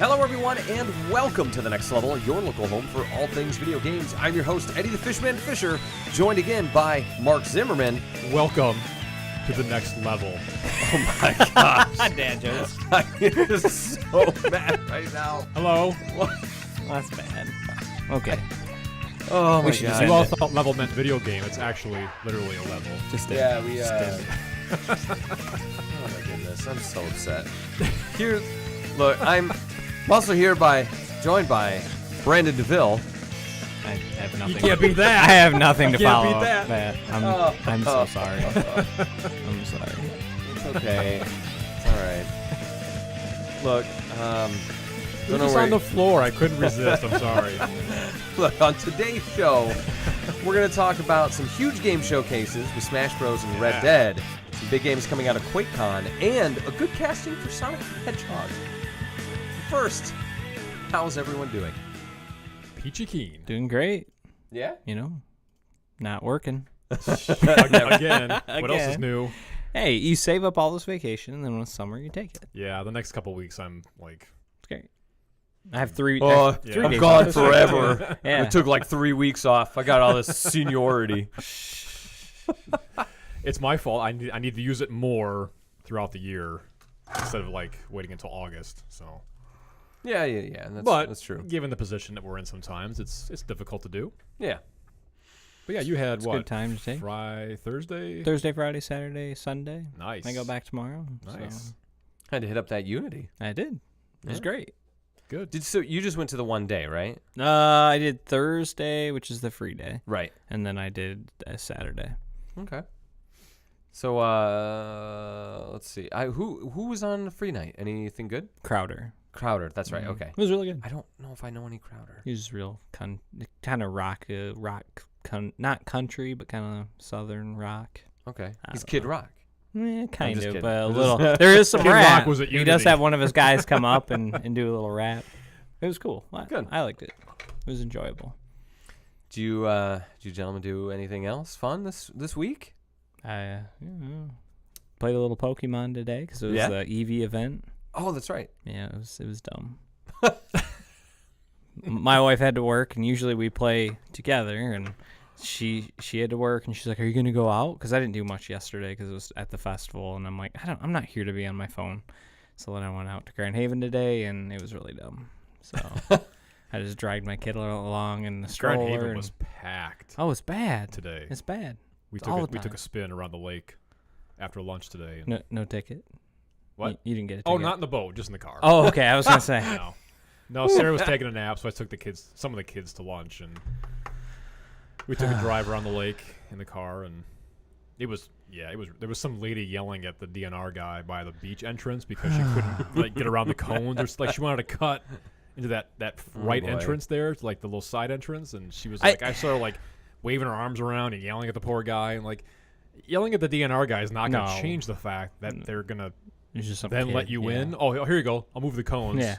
Hello, everyone, and welcome to The Next Level, your local home for all things video games. I'm your host, Eddie the Fishman Fisher, joined again by Mark Zimmerman. Welcome to The Next Level. Oh my gosh. Dad jokes. I am so mad right now. Hello. What? Well, that's bad. Okay. Oh my We should just god. You all thought level meant video game. It's actually literally a level. Yeah, we, oh my goodness, I'm so upset. Here, look, I'm also joined by Brandon DeVille. I have nothing. You can't beat that. I have nothing to Can't follow beat up that. I'm so sorry. I'm sorry. It's okay. It's alright. Look, It was just on the floor. I couldn't resist. I'm sorry. Look, on today's show, we're going to talk about some huge game showcases with Smash Bros. And Red Dead, some big games coming out of QuakeCon, and a good casting for Sonic the Hedgehog. First, how's everyone doing? Peachy keen. Doing great. Yeah? You know, not working. Again. What else is Again. new? Hey, you save up all this vacation, and then when it's summer, you take it. Yeah, the next couple weeks I'm like... It's great. I have three. Oh, three I'm days gone off. forever. Yeah. I took like 3 weeks off. I got all this seniority. It's my fault. I need to use it more throughout the year instead of like waiting until August. So, Yeah. That's true. Given the position that we're in, sometimes it's difficult to do. Yeah. But yeah, you had It's a what? good time to take. Thursday. Thursday, Friday, Saturday, Sunday. Nice. I go back tomorrow. Nice. So Had to hit up that Unity. I did. It was Yeah. great. Good. So you just went to the one day, right? I did Thursday, which is the free day, Right. and then I did Saturday. Okay. So let's see. Who was on the free night? Anything good? Crowder. Crowder. That's right. Mhm. Okay. It was really good. I don't know if I know any Crowder. He was real kind of rock, not country, but kind of southern rock. Okay. I He's don't Kid know. Rock. Kind just of, kidding. but a I'm little. just- There is some Kid Rock rap. was at He does Unity. have one of his guys come up and do a little rap. It was cool. Good. I liked it. It was enjoyable. Do you gentlemen do anything else fun this week? I played a little Pokemon today because it was the EV event. Oh, that's right. Yeah, it was dumb. My wife had to work, and usually we play together. And she had to work, and she's like, "Are you gonna go out?" Because I didn't do much yesterday because it was at the festival, and I'm like, I'm not here to be on my phone. So then I went out to Grand Haven today, and it was really dumb. So I just dragged my kid along in the stroller. Grand Haven and- was packed oh, it's bad today. It's bad. We all the took a time. spin around the lake after lunch today. And No ticket. What? You didn't get a ticket. Oh, not in the boat, just in the car. Oh, okay. I was gonna say. No, Sarah was taking a nap, so I took some of the kids to lunch, and we took a drive around the lake in the car, and there was some lady yelling at the DNR guy by the beach entrance because she couldn't like get around the cones, or like she wanted to cut into that right boy. entrance there, like the little side entrance, and she was like, I saw her like waving her arms around and yelling at the poor guy, and like yelling at the DNR guy is not going to change the fact that they're gonna It's just some then kid, let you yeah. in. Oh, here you go. I'll move the cones. Yeah.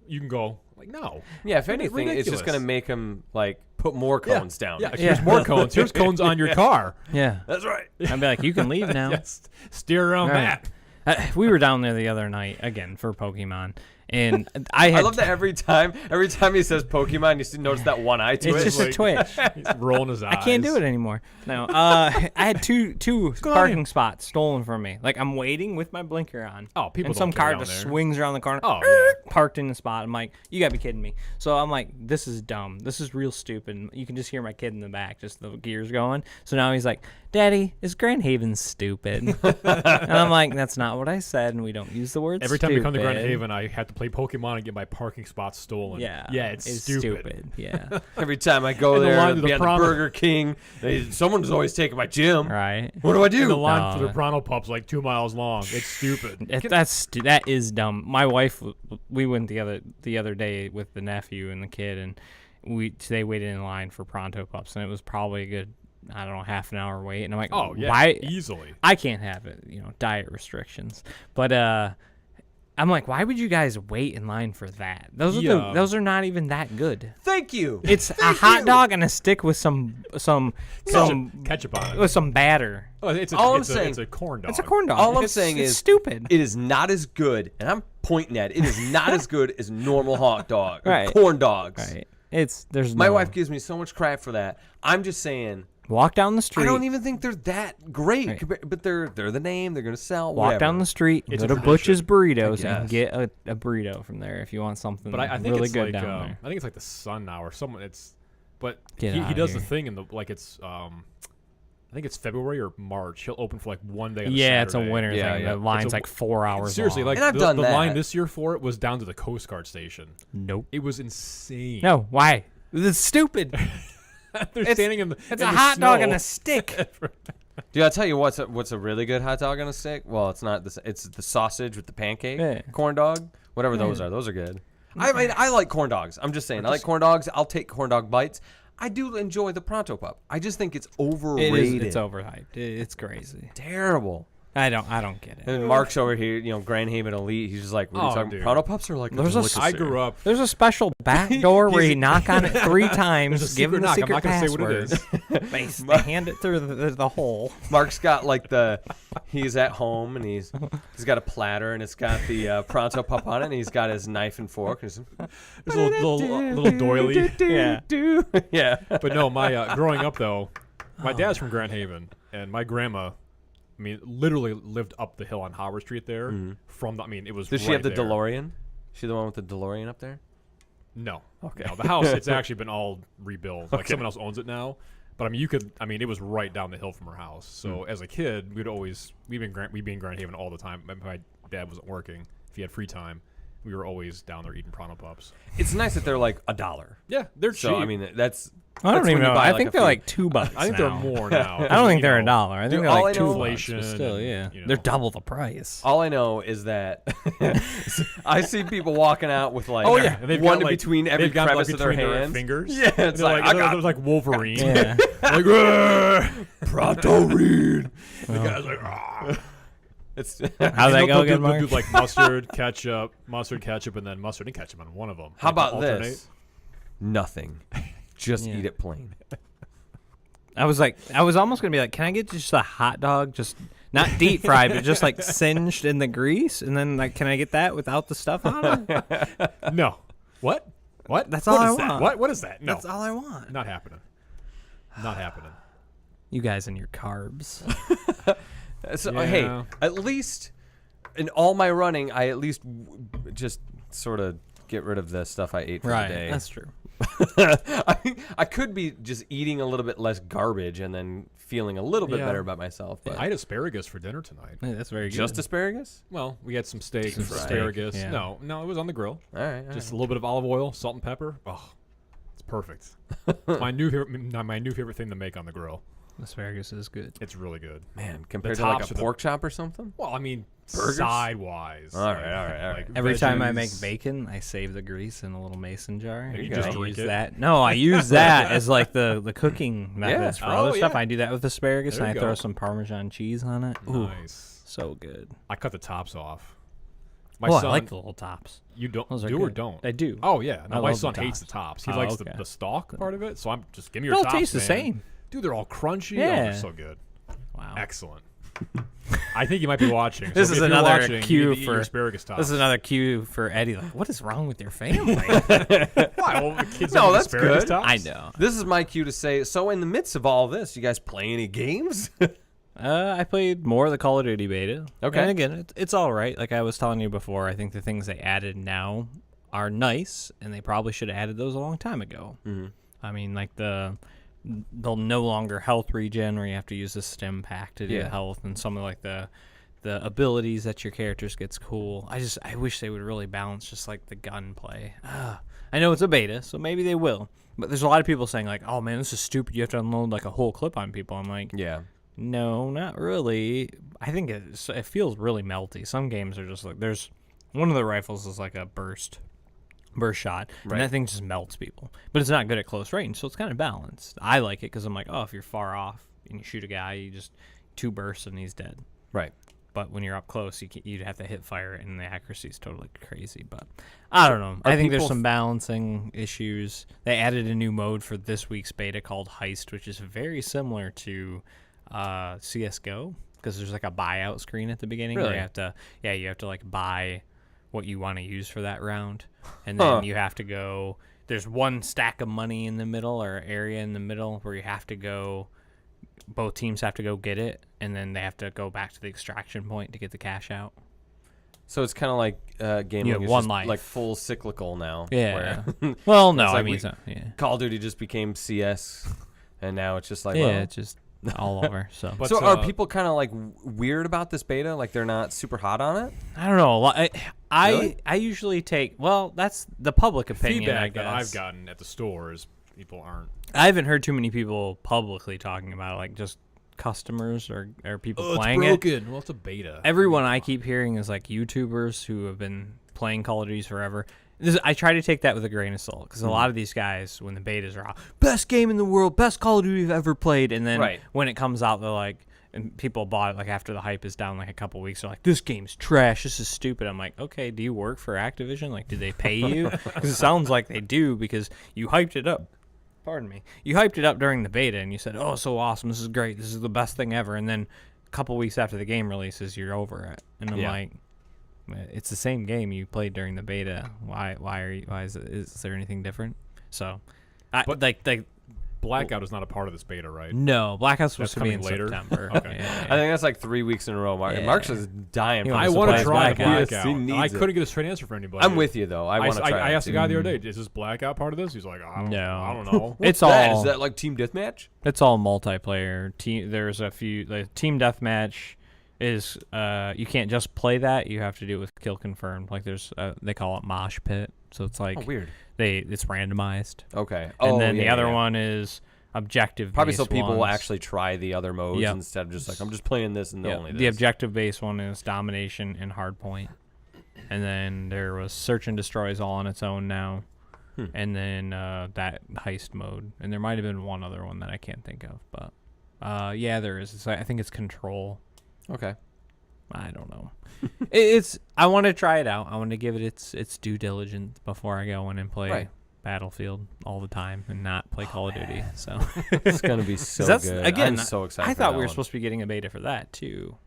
You can go. Like, no. Yeah, if It's anything, it's just ridiculous. gonna make him like put more cones down. Yeah, here's more cones. Here's cones on your car. Yeah. That's right. I'd be like, you can leave now. Yes. Steer around All right. that. We were down there the other night again for Pokemon, and I love that every time he says Pokemon, you see notice that one eye to It's it. just a like- twitch. He's rolling his eyes. I can't do it anymore. No, I had two on parking in? spots stolen from me. Like I'm waiting with my blinker on. Oh, people and don't some care car down just there. swings around the corner. Oh, yeah. Parked in the spot. I'm like, you gotta be kidding me. So I'm like, this is dumb. This is real stupid. You can just hear my kid in the back, just the gears going. So now he's like, Daddy, is Grand Haven stupid? And I'm like, that's not what I said, and we don't use the word Every time stupid. we come to Grand Haven, I have to play Pokemon and get my parking spot stolen. Yeah. Yeah, it's stupid. Yeah. Every time I go In the there, line to be the at the prom- Burger King, someone's always taking my gym. Right. What do I And the do? line for No. the Bronto Pup's like 2 miles long. It's stupid. That is dumb. My wife, we went the other day with the nephew and the kid, and they waited in line for Pronto Pups, and it was probably a good, I don't know, half an hour wait. And I'm like, Oh, yeah. why? Easily. I can't have it, diet restrictions. But I'm like, why would you guys wait in line for that? Those are not even that good. Thank you. It's a hot dog and a stick with some ketchup on it. with some batter. Oh, it's a corn dog. It's a corn dog. All I'm It's saying is stupid. It is not as good, and I'm pointing at it. It is not as good as normal hot dog, Right. corn dogs. Right. There's My no- wife gives me so much crap for that. I'm just saying. walk down the street. I don't even think they're that great, Right. but they're the name. They're gonna sell. Walk whatever. down the street, It's go a to tradition. Butch's Burritos, I and get a burrito from there if you want something But I think really it's good like down there. I think it's like the Sun now or someone. But Get he outta does the here. thing in the like it's I think it's February or March. He'll open for like one day. On Yeah, it's a Saturday. winter Yeah, thing. yeah. The line's It's a- like 4 hours Seriously, long. like And I've the, done the that. line this year for it was down to the Coast Guard station. Nope. It was insane. No, why? It's stupid. They're standing in the. It's in a the hot dog and snow. a stick. Dude, I'll tell you what's a really good hot dog on a stick. Well, it's not this. It's the sausage with the pancake, Yeah. corn dog, whatever those are. Those are good. I mean, I like corn dogs. I'm just saying, I like corn dogs. I'll take corn dog bites. I do enjoy the Pronto Pup. I just think it's overrated. It's overhyped. It's crazy. Terrible. I don't get it. And Mark's over here, Grand Haven Elite. He's just like, what are you Oh, talking? dude. Pronto Pups are like a There's a delicacy. I grew up. There's a special back door where you knock on it 3 times, There's a give them the secret knock. I'm secret not gonna say what it password. They hand it through the hole. Mark's got like he's at home and he's got a platter and it's got the Pronto Pup on it and he's got his knife and fork. And There's a little doily. Yeah. yeah. But no, my growing up though, my dad's from Grand Haven, and my grandma, I mean, literally lived up the hill on Howard Street there. From the, I mean, it was. Does she right have the there. DeLorean? She the one with the DeLorean up there? No. Okay. No, the house, it's actually been all rebuilt. Like someone else owns it now. But I mean, it was right down the hill from her house. So as a kid, we'd be in Grand Haven all the time. My dad wasn't working. If he had free time, we were always down there eating Pronto Pups. It's nice that they're like $1. Yeah, they're cheap. So I mean, that's. I don't that's even when you know. buy, I like, think a they're few. like $2. I think now. they're more now. I don't think they're You know, $1. I think Dude, they're all like I know- $2. Inflation But still, and, yeah, you know. they're double the price. All I know is that I see people walking out with like Oh yeah, and they've one got, like, between every they've got, crevice like, of their between hand. fingers. Yeah, it's they're like, I got they're like Wolverine. Yeah. Like Pronto Reed. the guy's like, "Ah." It's How'd that go again, They'll Mark? do like mustard, ketchup, and then mustard and ketchup on one of them. How Like, about alternate. this? Nothing. Just Yeah. eat it plain. I was almost gonna be like, can I get just a hot dog, just not deep fried, but just like singed in the grease, and then like, can I get that without the stuff on it? No. What? What? That's What all is I that? want. What? What is that? No. That's all I want. Not happening. Not happening. You guys and your carbs. So Yeah. hey, at least in all my running, I at least just sort of get rid of the stuff I ate for the day. That's true. I could be just eating a little bit less garbage and then feeling a little bit Yeah. better about myself. But I had asparagus for dinner tonight. Yeah, that's very good. just asparagus? Well, we had some steak, Some steak, asparagus. yeah. No, it was on the grill. All right. Just a little bit of olive oil, salt and pepper. Oh, it's perfect. It's my new favorite thing to make on the grill. Asparagus is good. It's really good. Man, compared to tops like a are the- pork chop or something? Well, I mean, Burgers? sidewise. All right. Like Every time I make veggies. bacon, I save the grease in a little mason jar. You and just I drink use it? that. No, I use that as like the cooking methods for Oh, other stuff. yeah. I do that with asparagus, There and I you throw go. some Parmesan cheese on it. Ooh, Nice. so good. I cut the tops off. My Oh, son, I like the little tops. you don't Those are do or good. don't? I do. Oh yeah. I No, my love the son hates the tops. tops. He Oh, likes okay. the stalk part of it. So I'm just give me It your all tops. tastes the man. same. Dude, they're all crunchy. Oh, Yeah. they're so good. Wow. Excellent. I think you might be watching. This so is if you're another watching, cue you need to eat for- your asparagus tops. This is another cue for Eddie. Like, what is wrong with your family? Why? Well, the kids No, don't eat that's asparagus good. tops? I know. This is my cue to say, so in the midst of all this, you guys play any games? I played more of the Call of Duty beta. Okay. And again, it's all right. Like I was telling you before, I think the things they added now are nice, and they probably should have added those a long time ago. Mhm. I mean, like they'll no longer health regen where you have to use the stim pack to do Yeah. the health, and some of like the abilities that your characters gets cool. I wish they would really balance just like the gunplay. I know it's a beta, so maybe they will. But there's a lot of people saying like, "Oh man, this is stupid. You have to unload like a whole clip on people." I'm like, Yeah. no, not really. I think it feels really melty. Some games are just like there's one of the rifles is like a burst shot, Right. and that thing just melts people. But it's not good at close range, so it's kind of balanced. I like it because I'm like, oh, if you're far off and you shoot a guy, you just 2 bursts and he's dead. Right. but when you're up close, you'd have to hit fire it, and the accuracy is totally crazy. But I don't know. I think there's some balancing issues. They added a new mode for this week's beta called Heist, which is very similar to CS:GO, because there's like a buyout screen at the beginning where you have to like buy what you want to use for that round, and then you have to go. There's one stack of money in the middle or area in the middle where you have to go. Both teams have to go get it, and then they have to go back to the extraction point to get the cash out. So it's kind of like gaming You have is one just life. like full cyclical now. Yeah. where Well, no, it's like I mean, yeah. Call of Duty just became CS, and now it's just like, Yeah, well. it's just all over. So, But, So are people kind of like weird about this beta? Like they're not super hot on it? I don't know. Really? I usually take, well, that's the public opinion, I feedback guess. that I've gotten at the stores, people aren't. I haven't heard too many people publicly talking about it, like just customers or people playing it's it. broken. Well, it's a beta. Everyone I keep hearing is like YouTubers who have been playing Call of Duty forever. I try to take that with a grain of salt, because a lot of these guys, when the betas are out, best game in the world, best Call of Duty you've ever played, and then when it comes out, they're like, and people bought it like after the hype is down like a couple weeks, they're like, this game's trash, this is stupid. I'm like, okay, do you work for Activision? Like, do they pay you? Because it sounds like they do, because you hyped it up. Pardon me. You hyped it up during the beta, and you said, oh, so awesome, this is great, this is the best thing ever, and then a couple weeks after the game releases, you're over it. And I'm like, it's the same game you played during the beta. Why is there anything different? So, like Blackout is not a part of this beta, right? no, Blackout's supposed That's to be in coming later? September. Okay. Yeah. I think that's like 3 weeks in a row. Mark's is dying. You for wanna I this want to surprise try the Blackout. Blackout. He needs I it. couldn't get a straight answer for anybody. I'm with you though. I want to try. I it asked the too. guy the other day, is this Blackout part of this? He's like, I don't know. What's It's that? all Is that like team deathmatch? it's all multiplayer. There's a few. The team deathmatch is you can't just play that. You have to do it with kill confirmed. Like there's they call it mosh pit. So it's like Weird. it's randomized. Okay. And then the other one is objective. Probably so people will ones. actually try the other modes instead of just like I'm just playing this and only this. The objective based one is domination and hardpoint, and then there was search and destroy is all on its own now, and then that heist mode, and there might have been one other one that I can't think of, but yeah, there is. I think it's control. Okay. I don't know. It's. I want to try it out. I want to give it its due diligence before I go in and play Battlefield all the time and not play Call of Duty. So It's gonna be so that's, good. Again, I'm so excited. I for thought that we were one. supposed to be getting a beta for that too,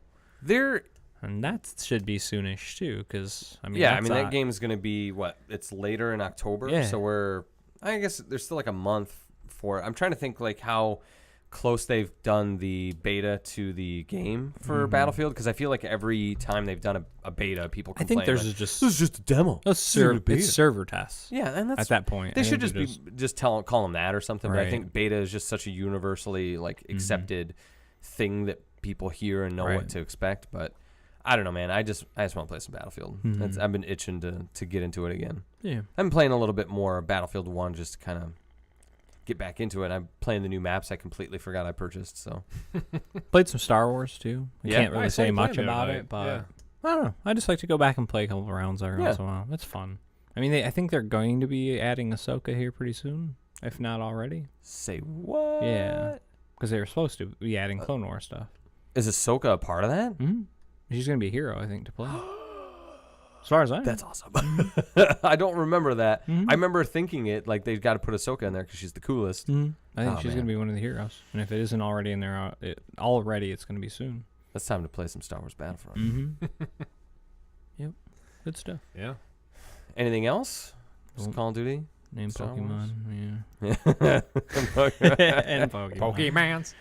There. and that should be soonish too. Because I mean, Yeah, I mean that game's gonna be what? It's later in October, Yeah. so I guess there's still like a month for. I'm trying to think like how close they've done the beta to the game for Battlefield, because I feel like every time they've done a beta, people I complain. think there's like, just this is just a demo. it's server tests. Yeah, and that's At that point, they I should think just be call them that or something. But I Right. think beta is just such a universally like accepted thing that people hear and know what Right. to expect. But I don't know, man. I just want to play some Battlefield. I've been itching to get into it again. Yeah. I've been playing a little bit more Battlefield 1 just to kind of get back into it. I'm playing the new maps I completely forgot I purchased. So Played some Star Wars too. I Yeah. can't really I saw say you much playing the about other it, night. but Yeah. I don't know. I just like to go back and play a couple of rounds every once in a while. It's fun. I mean, I think they're going to be adding Ahsoka here pretty soon, if not already. say what? Yeah, because they were supposed to be adding Clone War stuff. Is Ahsoka a part of that? Mm-hmm. She's going to be a hero, I think, to play. As far as I know. That's awesome. I don't remember that. I remember thinking it like they've got to put Ahsoka in there because she's the coolest. Mm-hmm. I think Oh, she's going to be one of the heroes. And if it isn't already in there, it's going to be soon. It's time to play some Star Wars Battlefront. Mm-hmm. Yep. Good stuff. Yeah. Anything else? Just Nope. Call of Duty? Name Star Pokemon. Yeah. And Pokemon. Pokemans.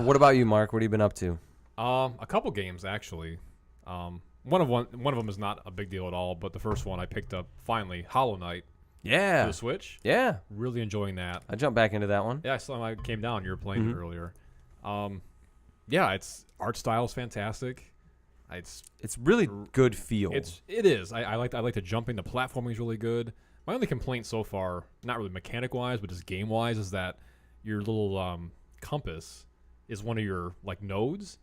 What about you, Mark? What have you been up to? A couple games actually. One of them is not a big deal at all, but the first one I picked up finally, Hollow Knight, for Yeah. the Switch. Yeah. Really enjoying that. I jumped back into that one. Yeah, I saw I came down. You were playing it earlier. Yeah, its art style is fantastic. It's really good feel. It is. I like the jumping. The platforming is really good. My only complaint so far, not really mechanic wise, but just game wise, is that your little compass is one of your like nodes,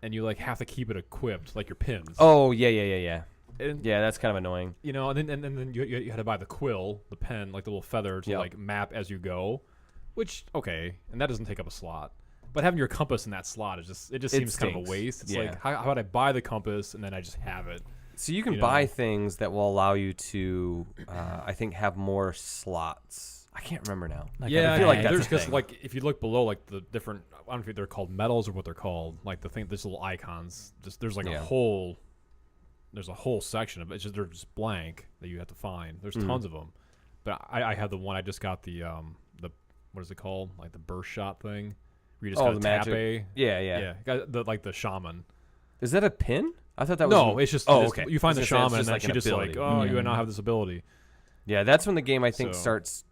and you like have to keep it equipped, like your pins. Oh, yeah. And, Yeah, that's kind of annoying. you know, and then you had to buy the quill, the pen, like the little feather to Yep. like map as you go, which okay, and that doesn't take up a slot. But having your compass in that slot is just seems kind of a stinks. waste. It's Yeah. like how about I buy the compass and then I just have it. So you can You buy know. things that will allow you to, I think, have more slots. I can't remember now. Yeah, I feel like that's there's a just thing. like if you look below, like the different, I don't know if they're called medals or what they're called. Like there's little icons. Just there's like Yeah. there's a whole section of it. It's just they're just blank that you have to find. There's Mhm. tons of them, but I have the one. I just got the what is it called? Like the burst shot thing. Where you just Oh, gotta the tap magic. A. Yeah. Got the shaman. Is that a pin? I thought that was. No, it's just Oh, just- okay. You find I the was gonna say, shaman, it's and then she an just ability. like, oh, you Yeah. now have this ability. Yeah, that's when the game I think So- starts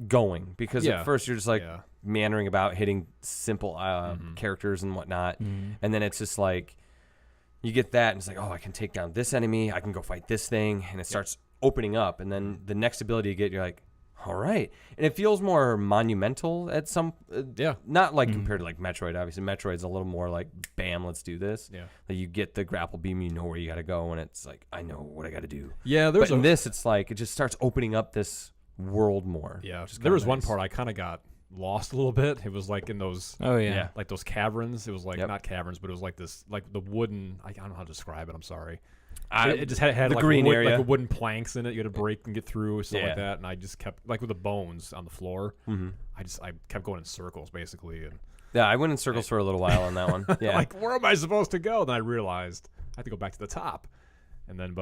going because Yeah. at first you're just like Yeah. meandering about hitting simple Mhm. characters and whatnot, Mm. and then it's just like you get that and it's like, oh, I can take down this enemy, I can go fight this thing, and it starts opening up, and then the next ability you get, you're like, all right, and it feels more monumental at some Yeah. not like Mhm. compared to like Metroid. Obviously Metroid's a little more like bam, let's do this. Yeah. Like you get the grapple beam, you know where you got to go, and it's like, I know what I got to do. Yeah, But in this, it's like it just starts opening up this world more. Yeah, which is there kinda was one nice. part I kind of got lost a little bit. It was like in those Oh yeah. like those caverns. It was like Yep. not caverns, but it was like this like the wooden. I don't know how to describe it. I'm sorry. I- It just had the like green wood, area. like a wooden planks in it. You had to break and get through or stuff Yeah. like that. And I just kept like with the bones on the floor. Mhm. I kept going in circles basically. And Yeah, I went in circles for a little while on that one. Yeah, like where am I supposed to go? Then I realized I had to go back to the top. And then,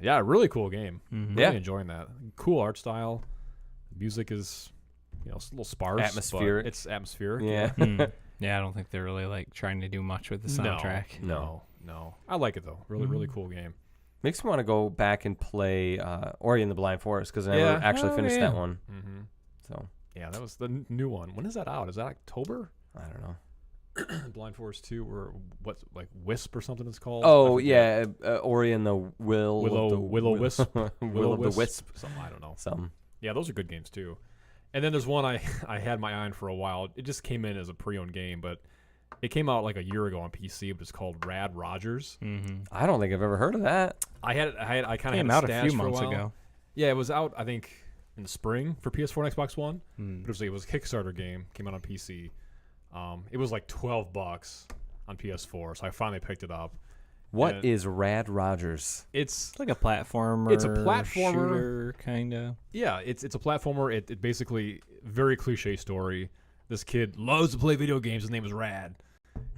yeah, really cool game. Mhm. Really Yeah. enjoying that. Cool art style. Music is, it's a little sparse. but Atmospheric. It's atmospheric. yeah. Mm. Yeah, I don't think they're really like trying to do much with the soundtrack. No. I like it though. Really cool game. Makes me want to go back and play Ori and the Blind Forest because I never Yeah. actually Oh, finished yeah. that one. Mm-hmm. So Yeah, that was the new one. When is that out? Is that October? I don't know. Blind Forest 2 or what's like Wisp or something it's called? Oh I forget. yeah, Ori and the Willow Wisp. Will of the Wisp. Something, I don't know. Some. Yeah, those are good games too. And then there's one I had my eye on for a while. It just came in as a pre-owned game, but it came out like a year ago on PC. But it's called Rad Rogers. Mm-hmm. I don't think I've ever heard of that. I kind of had Came it out a stashed few for months while. ago. Yeah, it was out I think in the spring for PS4 and Xbox One. Mm. But it was a Kickstarter game. Came out on PC. It was like $12 on PS4, so I finally picked it up. What is And Rad Rogers? It's It's like a platformer. It's a platformer. shooter, kind of. yeah, it's a platformer. It basically very cliche story. This kid loves to play video games. His name is Rad,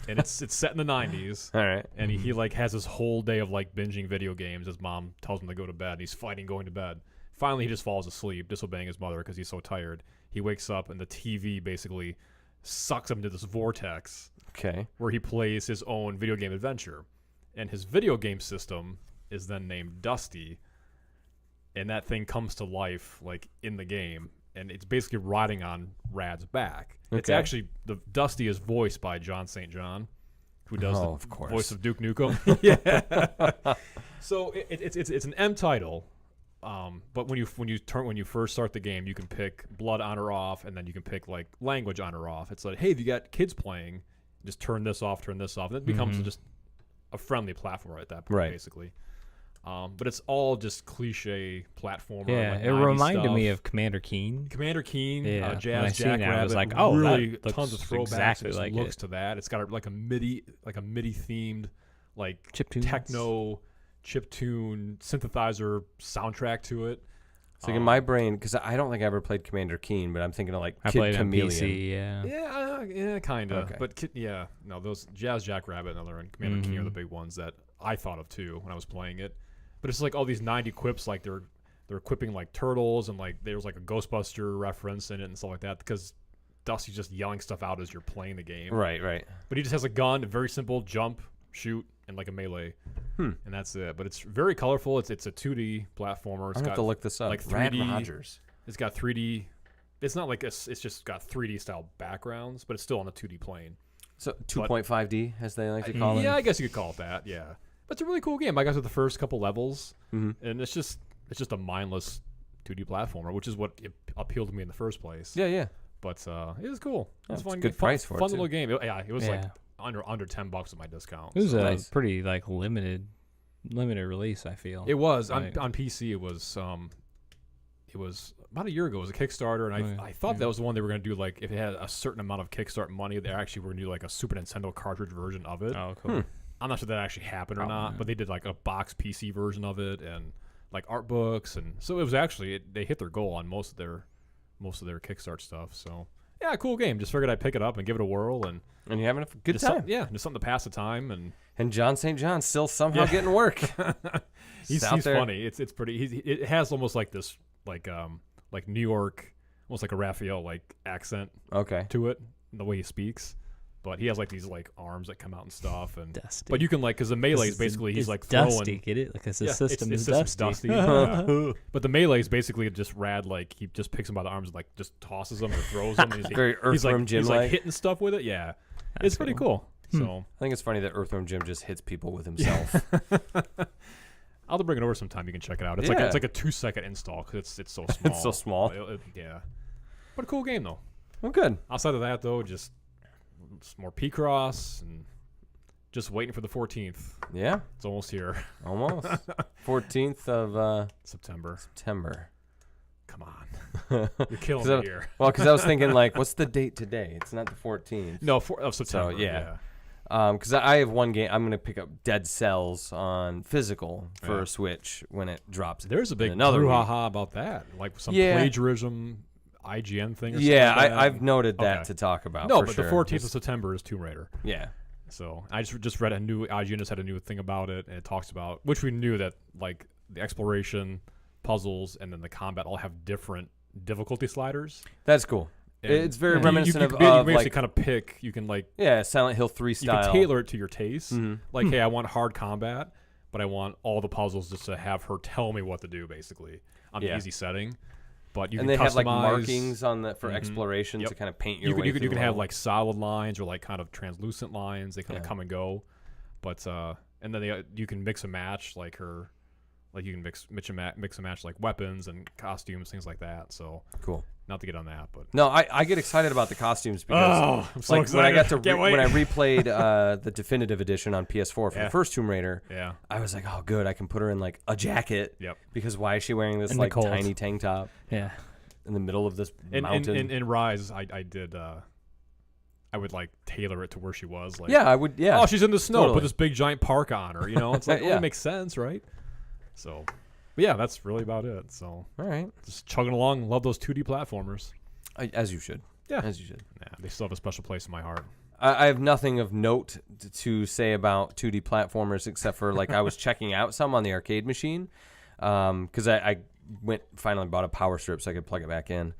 and it's set in the 90s. All right. And he like has this whole day of like binging video games. His mom tells him to go to bed. And he's fighting going to bed. Finally, he just falls asleep, disobeying his mother because he's so tired. He wakes up and the TV basically sucks him into this vortex Okay. where he plays his own video game adventure. And his video game system is then named Dusty. And that thing comes to life like in the game. And it's basically riding on Rad's back. It's Okay. actually the Dusty is voiced by John St. John, who does Oh, the of course. voice of Duke Nukem. Yeah. So it's an M title, but when you first start the game, you can pick blood on or off, and then you can pick like language on or off. It's like, hey, if you got kids playing, just turn this off, and it becomes just a friendly platformer at that point, Right. basically. But it's all just cliche platformer. Yeah, like it 90s reminded me stuff. of Commander Keen. Commander Keen, Yeah, when I Jazz seen Jackrabbit. that, I was like, oh, really that tons of looks throwbacks. exactly It just like looks it. to that. It's got like a MIDI themed, like Chiptunes. techno chiptune synthesizer soundtrack to it. So like in my brain, because I don't think I ever played Commander Keen, but I'm thinking of like I Kid played on Chameleon. PC. Yeah. Yeah, kind of. Okay. But those Jazz Jackrabbit and other and Commander King are the Mhm. big ones that I thought of too when I was playing it. But it's like all these 90 quips, like they're equipping like turtles, and like there's like a Ghostbuster reference in it and stuff like that, because Dusty's just yelling stuff out as you're playing the game. Right, right. But he just has a gun, a very simple jump, shoot, and like a melee, and that's it. But it's very colorful. It's a 2D platformer. It's I'm gonna have got to look this up. like Rad 3D. Rogers. It's got 3D. It's not like it's just got 3D style backgrounds, but it's still on a 2D plane. So 2.5D, as they like to call it. Yeah, I guess you could call it that. Yeah, but it's a really cool game. I got to the first couple levels, Mhm. and it's just a mindless 2D platformer, which is what appealed to me in the first place. Yeah, yeah. But it was cool. Yeah, It's it's fun. a good fun, price for it, fun too. little game. It was like Yeah. under $10 with my discount. It was a Nice. pretty like limited release. I feel It was Right. on PC. It was it was about a year ago. It was a Kickstarter, and I thought that was the one they were going to do, like, if it had a certain amount of Kickstarter money, they actually were going to do, like, a Super Nintendo cartridge version of it. Oh, cool. I'm not sure that actually happened or not, but they did, like, a box PC version of it and, like, art books. And so it was actually, they hit their goal on most of their Kickstarter stuff. So, yeah, cool game. Just figured I'd pick it up and give it a whirl. And you're having a good time. Just something to pass the time. And John St. John's still somehow getting work. he's funny. It's pretty. It has almost like this, like New York, almost like a Raphael like accent to it, the way he speaks. But he has like these like arms that come out and stuff, and Dusty. but you can like, because the melee is basically he's like Dusty, throwing. get it? Like, his Yeah, system is it's dusty. Yeah. But the melee is basically just rad. Like, he just picks him by the arms and like just tosses them or throws them. And Very Earthworm Jim he's like hitting stuff with it. Yeah, it's pretty cool. So I think it's funny that Earthworm Jim just hits people with himself. I'll have to bring it over sometime. You can check it out. It's like a 2-second install because it's so small. It's so small. Yeah, but a cool game though. Well, good. Outside of that though, just more P-Cross and just waiting for the 14th. Yeah, it's almost here. Almost 14th of September. Come on, you're killing me here. Well, because I was thinking, like, what's the date today? It's not the 14th. No, of September. So, yeah. Because I have one game. I'm going to pick up Dead Cells on physical for Switch when it drops. There's a big brouhaha about that, like some plagiarism IGN thing. Or yeah, something like that. I've noted that to talk about. No, for but sure. the 14th of September is Tomb Raider. Yeah. So I just read a new IGN just had a new thing about it, and it talks about, which we knew, that like the exploration, puzzles, and then the combat all have different difficulty sliders. That's cool. And it's very reminiscent of you basically like, kind of pick. You can like Silent Hill 3 style. You can tailor it to your taste. Like, hey, I want hard combat, but I want all the puzzles just to have her tell me what to do, basically on the easy setting. But you can customize. Have like markings on the for exploration to kind of paint your way. You can have like solid lines or like kind of translucent lines. They kind of come and go. But and then you can mix and match like her. Like, you can mix and match like weapons and costumes, things like that. So cool. Not to get on that, but no, I get excited about the costumes because I'm so excited. When I got to when I replayed the definitive edition on PS4 for the first Tomb Raider, I was like, oh, good, I can put her in like a jacket. Yep. Because why is she wearing this like tiny tank top? Yeah. In the middle of this mountain. In Rise, I did. I would like tailor it to where she was. Like, I would. Yeah. Oh, she's in the snow. Put this big giant parka on her. You know, it's like it makes sense, right? So, but yeah, that's really about it. So, all right, just chugging along. Love those 2D platformers. As you should. Yeah, as you should. Yeah, they still have a special place in my heart. I have nothing of note to say about 2D platformers except for like I was checking out some on the arcade machine because I finally bought a power strip so I could plug it back in.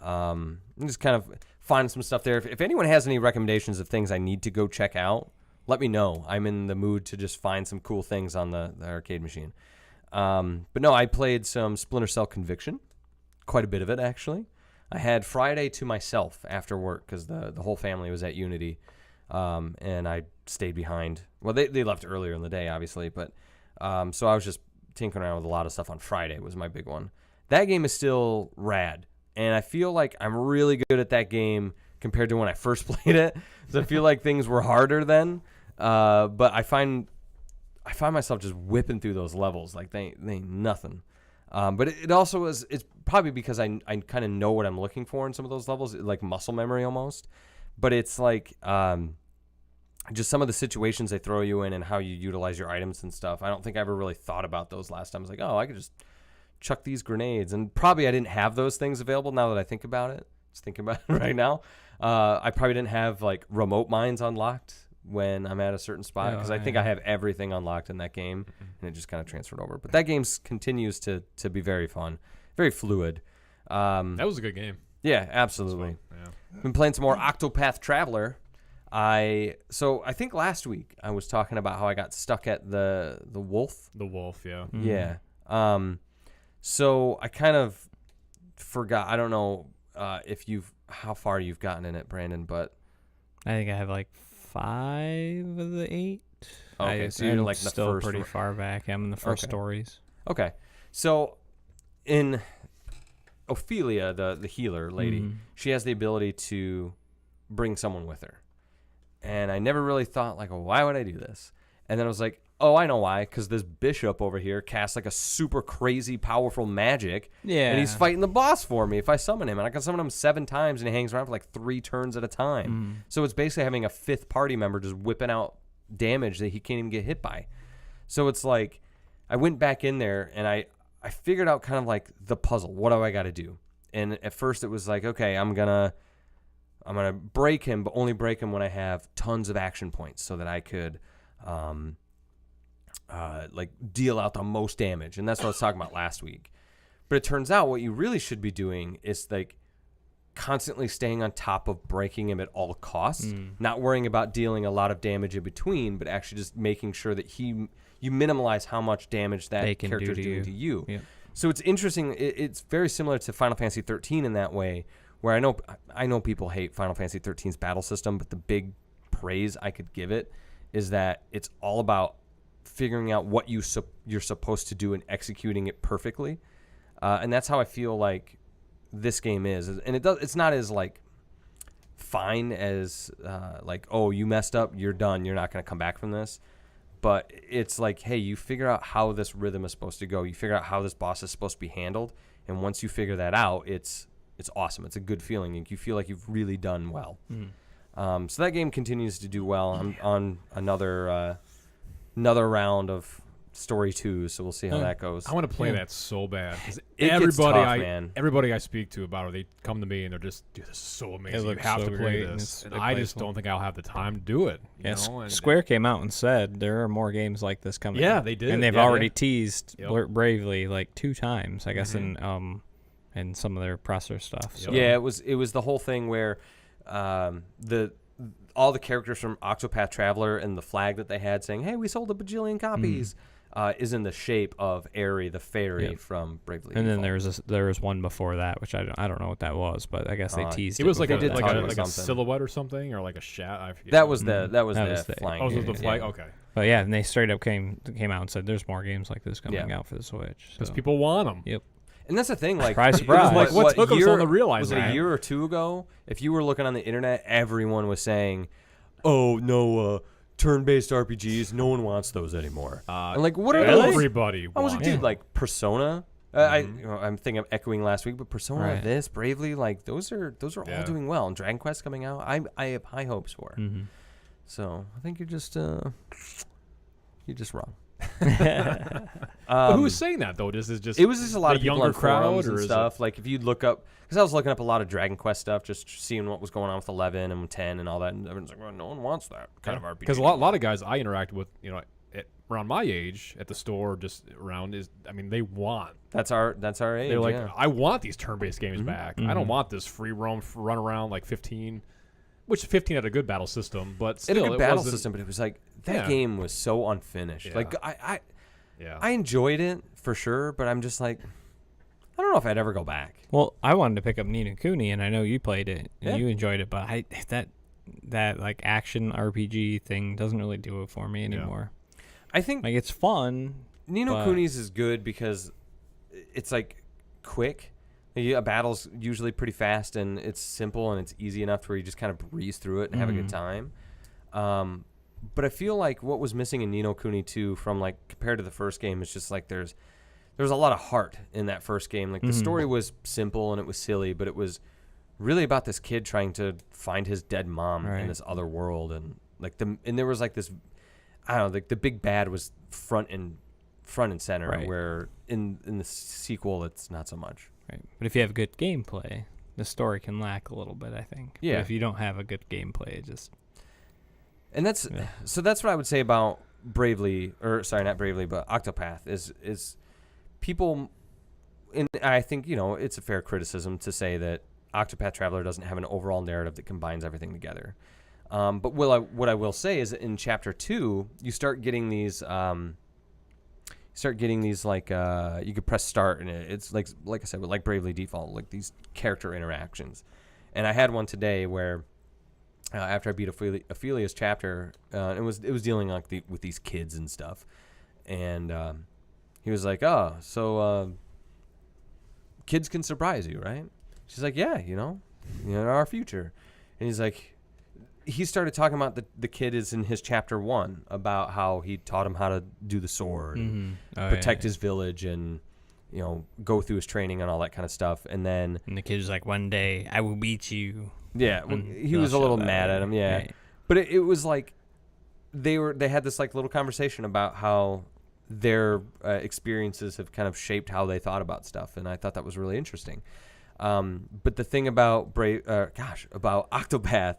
And just kind of find some stuff there. If anyone has any recommendations of things I need to go check out, let me know. I'm in the mood to just find some cool things on the arcade machine. But no, I played some Splinter Cell Conviction, quite a bit of it actually. I had Friday to myself after work because the whole family was at Unity, and I stayed behind. Well, they left earlier in the day, obviously, but so I was just tinkering around with a lot of stuff on Friday was my big one. That game is still rad, and I feel like I'm really good at that game compared to when I first played it. So I feel like things were harder then, but I find myself just whipping through those levels like they ain't nothing. But it also is. It's probably because I kind of know what I'm looking for in some of those levels, like muscle memory almost. But it's like just some of the situations they throw you in and how you utilize your items and stuff. I don't think I ever really thought about those last time. I was like, oh, I could just chuck these grenades, and probably I didn't have those things available. Now that I think about it, just thinking about it right now, I probably didn't have like remote mines unlocked when I'm at a certain spot because I think I have everything unlocked in that game, and it just kind of transferred over. But that game continues to be very fun, very fluid. That was a good game. Yeah, absolutely. Yeah. Been playing some more Octopath Traveler. I think last week I was talking about how I got stuck at the wolf. The wolf, yeah. Mm-hmm. Yeah. So I kind of forgot. I don't know how far you've gotten in it, Brandon, but I think I have like 5 of the 8. Okay, so you're like the still first pretty far back. I'm in the first stories. Okay, so in Ophelia, the healer lady, she has the ability to bring someone with her, and I never really thought like, well, why would I do this? And then I was like, oh, I know why, because this bishop over here casts like a super crazy powerful magic, and he's fighting the boss for me if I summon him, and I can summon him 7 times, and he hangs around for like 3 turns at a time. So it's basically having a 5th party member just whipping out damage that he can't even get hit by. So it's like, I went back in there, and I figured out kind of like the puzzle. What do I got to do? And at first it was like, okay, I'm gonna break him, but only break him when I have tons of action points, so that I could like deal out the most damage. And that's what I was talking about last week. But it turns out what you really should be doing is like constantly staying on top of breaking him at all costs, not worrying about dealing a lot of damage in between, but actually just making sure that you minimize how much damage that character is doing to you. Yeah. So it's interesting. It's very similar to Final Fantasy 13 in that way, where I know people hate Final Fantasy 13's battle system, but the big praise I could give it is that it's all about figuring out what you're supposed to do and executing it perfectly. And that's how I feel like this game is. And it's not as like fine as like, oh, you messed up, you're done, you're not going to come back from this. But it's like, hey, you figure out how this rhythm is supposed to go. You figure out how this boss is supposed to be handled. And once you figure that out, it's awesome. It's a good feeling. You feel like you've really done well. So that game continues to do well. I'm on another round of Story 2, so we'll see how that goes. I want to play that so bad. Everybody I speak to about it, they come to me and they're just, dude, this is so amazing. You looks have so to play great, this. And I just don't think I'll have the time to do it. You know? And Square came out and said there are more games like this coming. Yeah, they did. And they've already teased Bravely like 2 times, I guess, in some of their presser stuff. So. Yeah, it was the whole thing where all the characters from Octopath Traveler and the flag that they had saying, hey, we sold a bajillion copies, is in the shape of Aerie the fairy from Bravely And Default. then there was one before that, which I don't know what that was, but I guess they teased it. It was like a a silhouette or something, or like a shadow. I forget. That was the flying. Oh, was the flag? Yeah. Okay. But yeah, and they straight up came out and said there's more games like this coming out for the Switch. Because people want them. Yep. And that's the thing, like, surprise, surprise. Like, what took them so long to realize was that? it a year or 2 ago? If you were looking on the internet, everyone was saying, oh, no, turn-based RPGs, no one wants those anymore. And like, what are those? Everybody I was wants like, dude, like Persona. I'm thinking of echoing last week, but Persona, this, Bravely, like those are all doing well. And Dragon Quest coming out, I have high hopes for. So I think you're just wrong. But who was saying that though? It was just a lot of people younger on crowd forums and stuff. Like if you'd look up, because I was looking up a lot of Dragon Quest stuff, just seeing what was going on with 11 and 10 and all that, and everyone's like, well, no one wants that kind of RPG. Because a lot of guys I interact with, around my age at the store, just around they want. That's our age. They're like, I want these turn-based games back. I don't want this free roam run around like 15. Which 15 had a good battle system, but still, it had a good battle system. But it was like that game was so unfinished. Yeah. Like I enjoyed it for sure, but I'm just like, I don't know if I'd ever go back. Well, I wanted to pick up Ni no Kuni, and I know you played it and you enjoyed it, but that like action RPG thing doesn't really do it for me anymore. I think like it's fun. Ni no Kuni's is good because it's like quick. A battle's usually pretty fast, and it's simple, and it's easy enough to where you just kind of breeze through it and have a good time. But I feel like what was missing in Ni no Kuni 2 from like compared to the first game is just like there's a lot of heart in that first game. Like the story was simple and it was silly, but it was really about this kid trying to find his dead mom in this other world, and like and there was like this, I don't know, like the big bad was front and center, where in the sequel it's not so much. Right. But if you have good gameplay, the story can lack a little bit, I think. Yeah. But if you don't have a good gameplay, it just... And that's what I would say about Bravely, or sorry, not Bravely, but Octopath is people, and I think, it's a fair criticism to say that Octopath Traveler doesn't have an overall narrative that combines everything together. But what I will say is that in Chapter 2, you start getting these... like you could press start, and it's like I said, like Bravely Default, like these character interactions. And I had one today where after I beat Ophelia's chapter, it was dealing like with these kids and stuff, and he was like, oh, so kids can surprise you, right? She's like, yeah, our future. And he's like, he started talking about the kid is in his chapter 1 about how he taught him how to do the sword, and protect his village, and go through his training and all that kind of stuff. And then the kid was like, "One day I will beat you." Yeah, he was a little mad at him. Yeah, right. But it was like they had this like little conversation about how their experiences have kind of shaped how they thought about stuff, and I thought that was really interesting. But the thing about about Octopath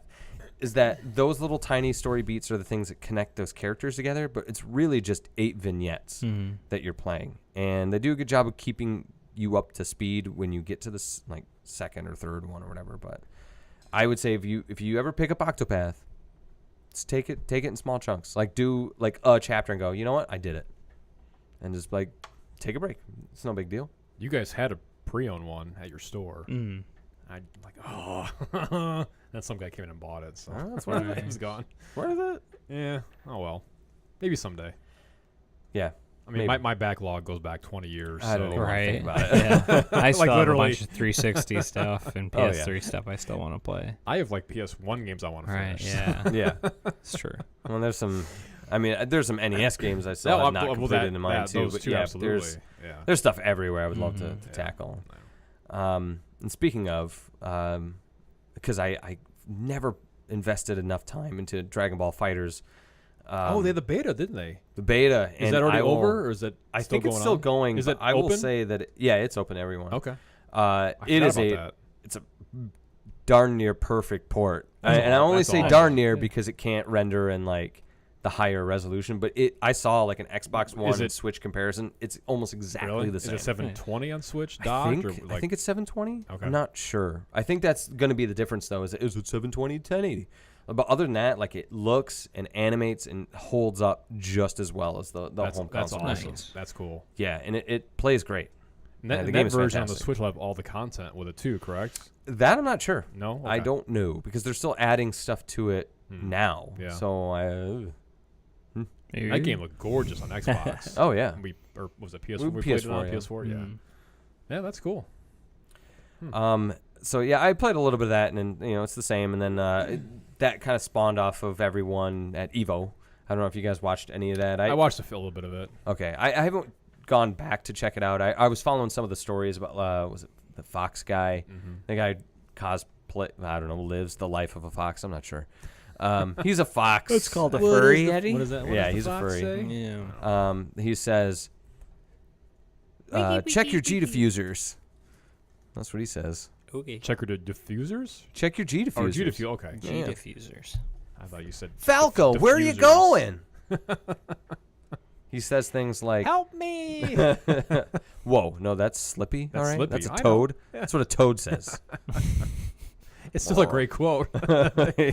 is that those little tiny story beats are the things that connect those characters together, but it's really just 8 vignettes that you're playing. And they do a good job of keeping you up to speed when you get to this like second or third one or whatever. But I would say if you ever pick up Octopath, just take it in small chunks. Like do like a chapter and go, you know what? I did it. And just like take a break. It's no big deal. You guys had a pre-owned one at your store. I like, then some guy came in and bought it. So that's why it was gone. Worth it? Yeah. Oh well. Maybe someday. Yeah. I mean, my backlog goes back 20 years. I don't even want to think about it. Yeah. I still have a literally bunch of 360 stuff and PS3 stuff I still want to play. I have like PS1 games I want to finish. Yeah. Yeah. It's true. Well, there's some NES games I still have not completed in mine too. But yeah, there's stuff everywhere I would love to tackle. And speaking of, because I never invested enough time into Dragon Ball FighterZ. They had the beta, didn't they? The beta. Is that already over, or is it? I think it's still going. Is it I open? will say that it's open to everyone. Okay. It's a darn near perfect port, and I only say darn near because it can't render in like the higher resolution. But I saw like an Xbox One and Switch comparison. It's almost exactly the same. Is it 720 on Switch? I think it's 720. Okay. I'm not sure. I think that's going to be the difference though. Is it 720, 1080? But other than that, like it looks and animates and holds up just as well as the home console. That's awesome. Nice. That's cool. Yeah, and it plays great. And that, the game that is version fantastic. on the Switch will have all the content with it too, correct? That I'm not sure. No? Okay. I don't know because they're still adding stuff to it now. Yeah. So that game looked gorgeous on Xbox. Oh yeah. Or was it PS4? We PS4, played it on yeah. PS4. Yeah. Yeah, that's cool. So yeah, I played a little bit of that, and then, it's the same. And then that kind of spawned off of everyone at Evo. I don't know if you guys watched any of that. I watched a little bit of it. Okay, I haven't gone back to check it out. I was following some of the stories about was it the fox guy? The guy cosplay. I don't know, lives the life of a fox. I'm not sure. He's a fox. It's called a furry, Eddie. What is that? Yeah, he's a furry. Say? Yeah. He says, check your G diffusers. That's what he says. Okay. Check your diffusers? Check your G diffusers. Or G diffusers. Okay. G diffusers. I thought you said Falco, where are you going? He says things like, "Help me!" Whoa, no, that's Slippy. That's all right, Slippy. that's a toad. That's what a toad says. It's still a great quote.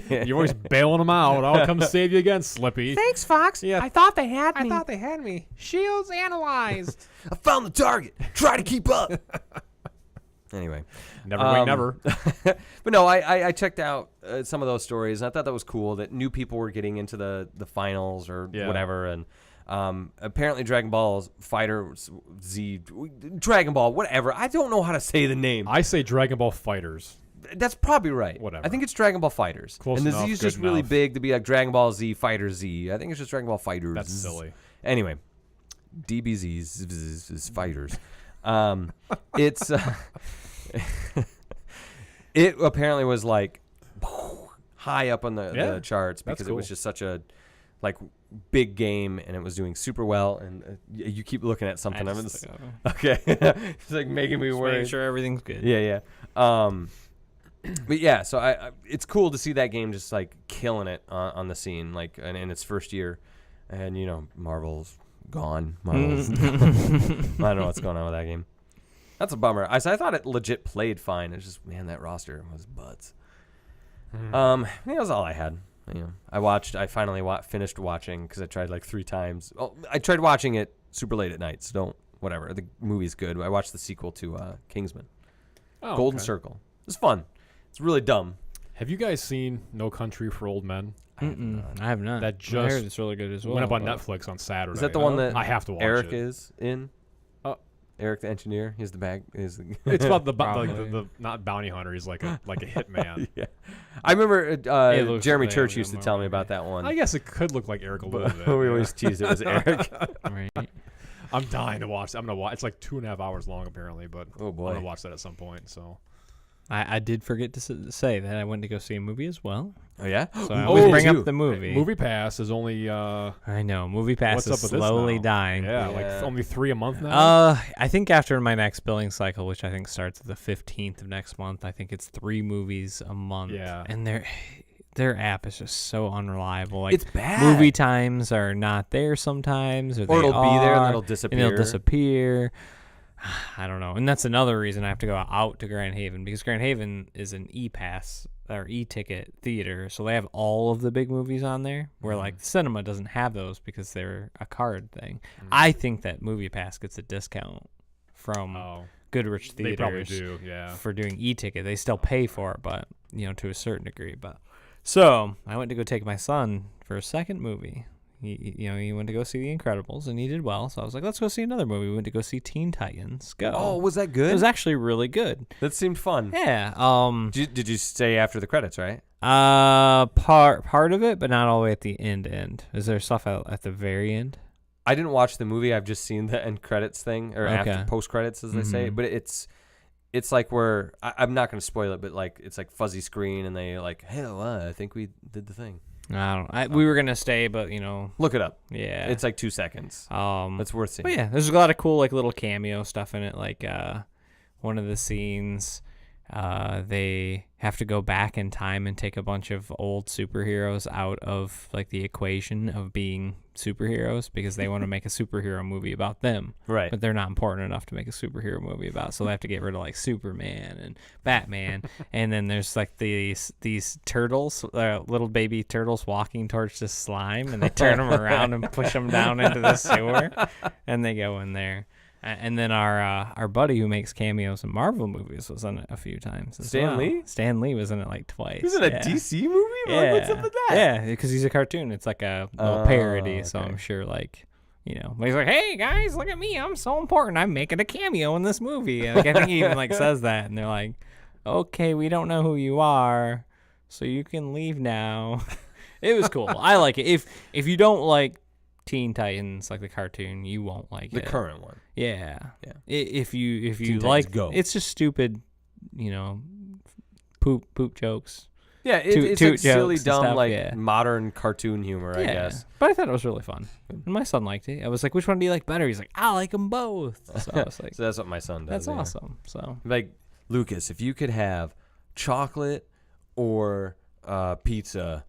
You're always bailing them out. I'll come save you again, Slippy. Thanks, Fox. Yeah. I thought they had me. they had me. Shields analyzed. I found the target. Try to keep up. Anyway. Never wait, never. But no, I checked out some of those stories, and I thought that was cool that new people were getting into the finals or whatever. And apparently Dragon Ball Fighter Z, Dragon Ball, whatever. I don't know how to say the name. I say Dragon Ball Fighters. That's probably right. Whatever. I think it's Dragon Ball Fighters. Close and the enough, Z is just really big to be like Dragon Ball Z Fighter Z. I think it's just Dragon Ball Fighters. That's silly. Anyway, DBZ's is Fighters. It's it apparently was like high up on the charts because it was just such a like big game and it was doing super well. And you keep looking at something. Okay, it's like making me worry. Make sure everything's good. Yeah. But yeah, so it's cool to see that game just like killing it on the scene, like in its first year, and Marvel's gone. I don't know what's going on with that game. That's a bummer. I thought it legit played fine. It's just that roster was butts. That was all I had. I finally finished watching because I tried like 3 times. Oh, I tried watching it super late at night. So whatever. The movie's good. I watched the sequel to Kingsman, Golden Circle. It was fun. It's really dumb. Have you guys seen No Country for Old Men? I have not. That just I heard it's really good as well. Went up on Netflix on Saturday. Is that the one that I have to watch Eric it. is in? Eric the engineer. He's the bag. Is It's about the Probably. not bounty hunter. He's like a hitman. yeah. I remember looks Jeremy like Church a used to tell me about that one. I guess it could look like Eric a little But bit. we yeah. always teased it was Eric. Right. I'm dying to watch. I'm gonna watch. It's like 2.5 hours long apparently, but Oh, boy. I'm gonna watch that at some point. So I did forget to say that I went to go see a movie as well. Oh yeah. So I Oh, always did bring you? up the movie. Movie Pass is only I know. Movie Pass what's up is with this slowly now? dying. Yeah, Yeah. like only 3 a month now. I think after my next billing cycle, which I think starts the 15th of next month, I think it's 3 movies a month. Yeah. And their app is just so unreliable. Like It's bad. movie times are not there sometimes, or Or they it'll be there and are, it'll and disappear. it'll disappear. I don't know. And that's another reason I have to go out to Grand Haven, because Grand Haven is an e-pass or e-ticket theater. So they have all of the big movies on there, where like cinema doesn't have those because they're a card thing. I think that Movie Pass gets a discount from Goodrich Theaters. They probably do. Yeah. For doing e-ticket. They still pay for it, but to a certain degree. But so I went to go take my son for a second movie. He went to go see The Incredibles, and he did well. So I was like, let's go see another movie. We went to go see Teen Titans Go. Oh, was that good? It was actually really good. That seemed fun. Yeah. Did you stay after the credits, right? Part of it, but not all the way at the end. Is there stuff at the very end? I didn't watch the movie. I've just seen the end credits thing, or after post credits, as they say. But it's like where I'm not going to spoil it, but like it's like fuzzy screen, and they like, hey, I think we did the thing. We were gonna stay, but Look it up. yeah, It's like 2 seconds. It's worth seeing. But yeah, there's a lot of cool like little cameo stuff in it. Like one of the scenes, they have to go back in time and take a bunch of old superheroes out of like the equation of being superheroes, because they want to make a superhero movie about them. Right. But they're not important enough to make a superhero movie about, so they have to get rid of like Superman and Batman. And then there's like these turtles, little baby turtles walking towards the slime, and they turn them around and push them down into the sewer, and they go in there. And then our buddy who makes cameos in Marvel movies was in it a few times. Stan Lee? Stan Lee was in it like twice. He's in a DC movie? Yeah. Like, what's up with that? Yeah, because he's a cartoon. It's like a little parody, so okay. I'm sure like, but he's like, hey guys, look at me. I'm so important. I'm making a cameo in this movie. And, like, I think he even like says that, and they're like, okay, we don't know who you are, so you can leave now. It was cool. I like it. If you don't like Teen Titans, like the cartoon, you won't like The it. current one. Yeah. Yeah. If you Teen like, Titans Go. it's just stupid, poop jokes. Yeah, Toot it's like jokes silly, and dumb, stuff, like yeah. modern cartoon humor, I guess. But I thought it was really fun. And my son liked it. I was like, which one do you like better? He's like, I like them both. So I was like, So that's what my son does. that's yeah. awesome. So Like, Lucas, if you could have chocolate or pizza,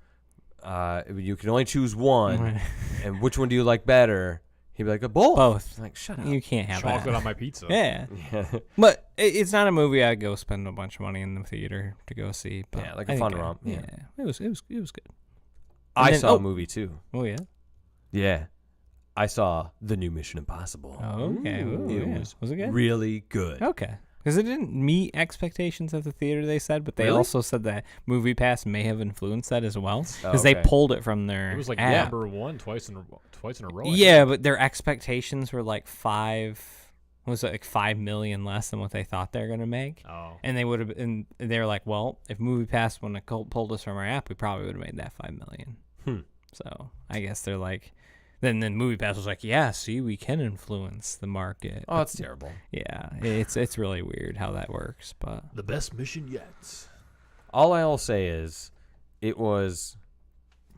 you can only choose one, and which one do you like better? He'd be like, both. both. I'm like, shut up. You can't have Chocolate that. on my pizza. Yeah. Yeah. But it's not a movie I'd go spend a bunch of money in the theater to go see. But Yeah, like I a fun think romp, Yeah. yeah. It was good. I then- saw oh. a movie, too. Oh yeah. Yeah. I saw the new Mission Impossible. Oh, okay. Ooh, It yeah. was Was it good? really good. Okay. Because it didn't meet expectations at the theater, they said, but they Really? also said that Movie Pass may have influenced that as well. Oh, Because they okay. pulled it from their It was like app. number one twice in a row. I Yeah, think. but their expectations were like 5 million less than what they thought they were going to make. Oh. And they would have been, they were like, well, if Movie Pass wouldn't have pulled us from our app, we probably would have made that 5 million. So I guess they're like, then Movie Pass was like, yeah, see, we can influence the market. Oh, it's terrible. Yeah, it's really weird how that works, but The best mission yet. All I'll say is it was,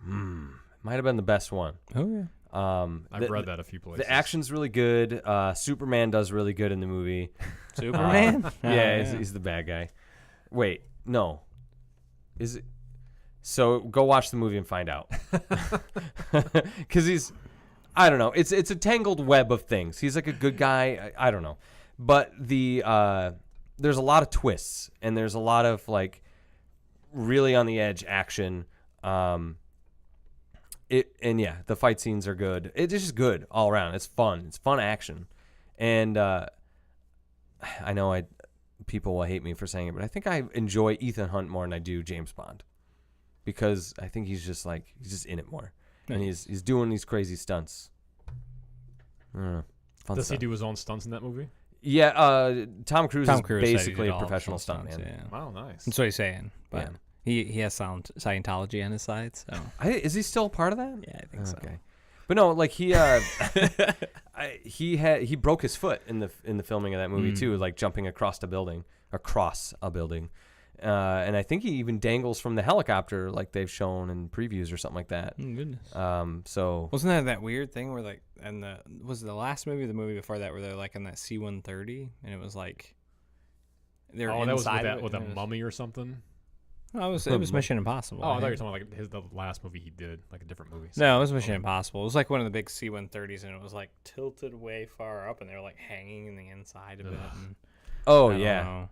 might have been the best one. oh yeah. I've read that a few places. The action's really good. Superman does really good in the movie. Superman? Yeah, he's the bad guy. Wait, no. Is it? So go watch the movie and find out. Because I don't know. It's a tangled web of things. He's like a good guy. I don't know. But there's a lot of twists, and there's a lot of like really on the edge action. The fight scenes are good. It's just good all around. It's fun. It's fun action. And I know people will hate me for saying it, but I think I enjoy Ethan Hunt more than I do James Bond. Because I think he's just in it more. And he's doing these crazy stunts. I don't know. Fun Does stuff. he do his own stunts in that movie? Yeah, Tom Cruise Tom is Cruise said he basically did a all professional stunts, stuntman. Yeah. Wow, nice. That's what he's saying. But Yeah. he has Scientology on his side, so Is he still a part of that? yeah, I think so. Okay. But no, like he he broke his foot in the filming of that movie too, like jumping across a building, and I think he even dangles from the helicopter, like they've shown in previews or something like that. Oh, goodness. So Wasn't that weird thing where like, and was the last movie, or the movie before that, where they're like in that C-130, and it was like they're that was inside with of it, a mummy or something. No, it was Mission Impossible. Oh, I thought you think. were talking about like the last movie he did, like a different movie. No, it was Mission Impossible. It was like one of the big C-130s, and it was like tilted way far up, and they were like hanging in the inside of it. And I don't know.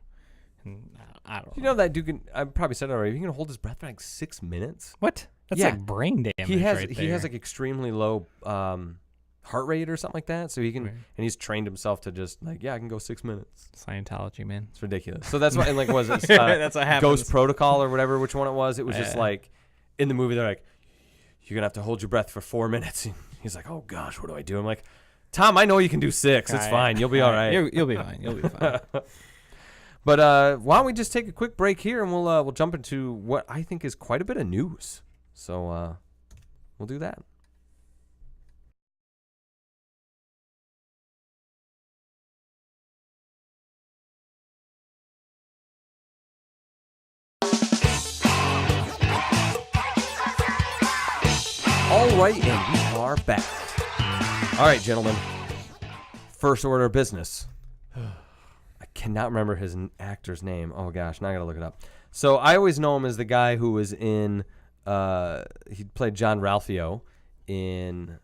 And I don't know. You know that dude can. I probably said it already. He can hold his breath for like 6 minutes. What? That's Yeah. like brain damage. He has right he has there. like extremely low heart rate or something like that. So he can, Right. and he's trained himself to just like, I can go 6 minutes. Scientology, man. It's ridiculous. So that's why, and like, was it That's what happens. Ghost Protocol or whatever? Which one it was? It was just Yeah. like in the movie they're like, you're gonna have to hold your breath for 4 minutes. And he's like, oh gosh, what do I do? I'm like, Tom, I know you can do 6. It's All fine. You'll be all right. You'll be fine. You'll be fine. But why don't we just take a quick break here and we'll jump into what I think is quite a bit of news. So we'll do that. All right, and we are back. All right, gentlemen. First order of business. I cannot remember his actor's name. Oh gosh, now I gotta look it up. So I always know him as the guy who was in. He played John Ralphio in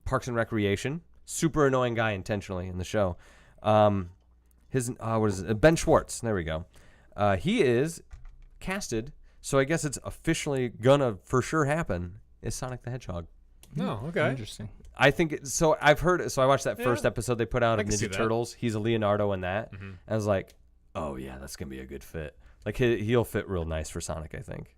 Parks and Recreation. Super annoying guy intentionally in the show. His what is it? Ben Schwartz. There we go. He is casted. So I guess it's officially gonna for sure happen. Is Sonic the Hedgehog? Oh, okay. Interesting. I think so. I've heard it. So I watched that first Yeah. episode they put out I of can see Ninja that. Turtles. He's a Leonardo in that. Mhm. I was like, oh yeah, that's gonna be a good fit. Like he'll fit real nice for Sonic, I think.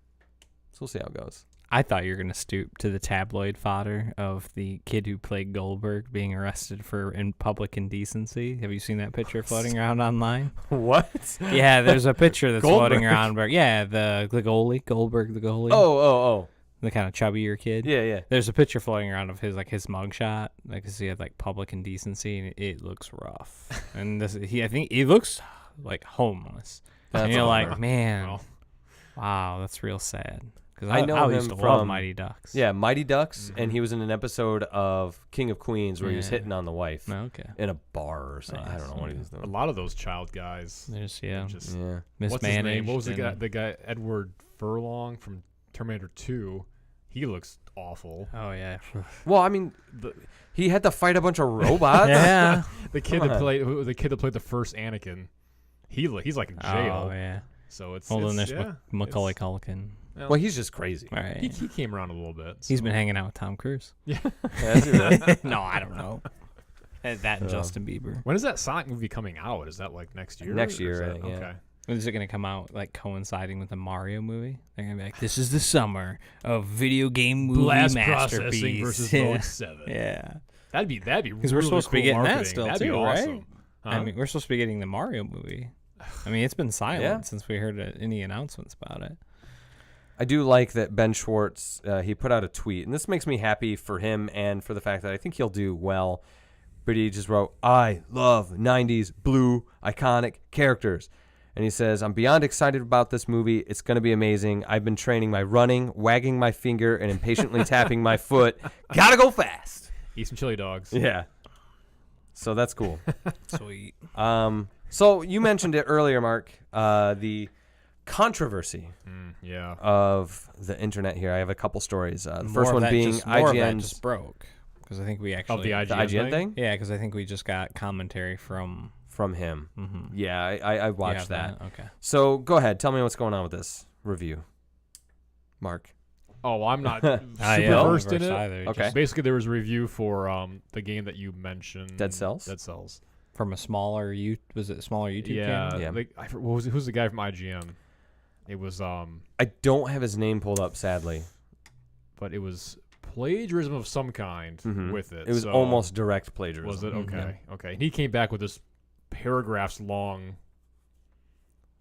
So we'll see how it goes. I thought you were gonna stoop to the tabloid fodder of the kid who played Goldberg being arrested for in public indecency. Have you seen that picture floating around online? What? Yeah, there's a picture that's floating Goldberg. around. But yeah, the goalie, Goldberg, the goalie. Oh. The kind of chubbier kid. Yeah. There's a picture floating around of his mugshot, like 'cause he had like public indecency, and it looks rough. And I think he looks like homeless. That's and you're a like, bummer. man, Well. wow, that's real sad. Because I know I him used to love from- Mighty Ducks. Yeah, Mighty Ducks, and he was in an episode of King of Queens where he was Yeah. hitting on the wife Oh, okay. in a bar or something. I don't know what he was A doing. lot of those child guys. There's Just, Yeah. what's his name? mismanaged. What was the guy? and- The guy Edward Furlong from Terminator 2. He looks awful. Oh yeah. Well, I mean, he had to fight a bunch of robots. Yeah. The kid Come that on. played the first Anakin. He's like in jail. Oh yeah. So it's Hold on, it's, there's yeah, Macaulay it's- Culkin. Well, he's just crazy. All right. He came around a little bit. He's so. been hanging out with Tom Cruise. Yeah. Yeah, that's it. No, I don't know. That and Justin Bieber. When is that Sonic movie coming out? Is that like next year? Next or year, is I that- think, yeah. Okay. When is it going to come out, like coinciding with the Mario movie? They're going to be like, "This is the summer of video game movie Blast masterpiece." processing versus yeah. Mode 7. Yeah. That'd be Because we're really supposed to be cool getting that marketing. still That'd be too, awesome. right? Huh? I mean, we're supposed to be getting the Mario movie. I mean, it's been silent Yeah. since we heard any announcements about it. I do like that Ben Schwartz, he put out a tweet, and this makes me happy for him and for the fact that I think he'll do well. But he just wrote, I love 90s blue iconic characters. And he says, I'm beyond excited about this movie. It's going to be amazing. I've been training my running, wagging my finger, and impatiently tapping my foot. Gotta go fast. Eat some chili dogs. Yeah. So that's cool. Sweet. So you mentioned it earlier, Mark, the controversy Yeah. of the internet here. I have a couple stories. The More first of one that being just, more of that IGN's just broke. Because I think we actually... Of the the IGN thing Yeah, because I think we just got commentary from... from him. Mm-hmm. Yeah, I watched that. Okay. So go ahead. Tell me what's going on with this review, Mark. Oh, well, I'm not super yeah, versed in it. either. Okay. Just Basically, there was a review for the game that you mentioned. Dead Cells? Dead Cells. from a smaller smaller YouTube Yeah. channel? Yeah. Like, who's the guy from IGN? It was I don't have his name pulled up, sadly. but it was plagiarism of some kind Mhm. with it. It was so- almost direct plagiarism. Was it? Mhm. Okay. Okay. And he came back with this paragraphs long.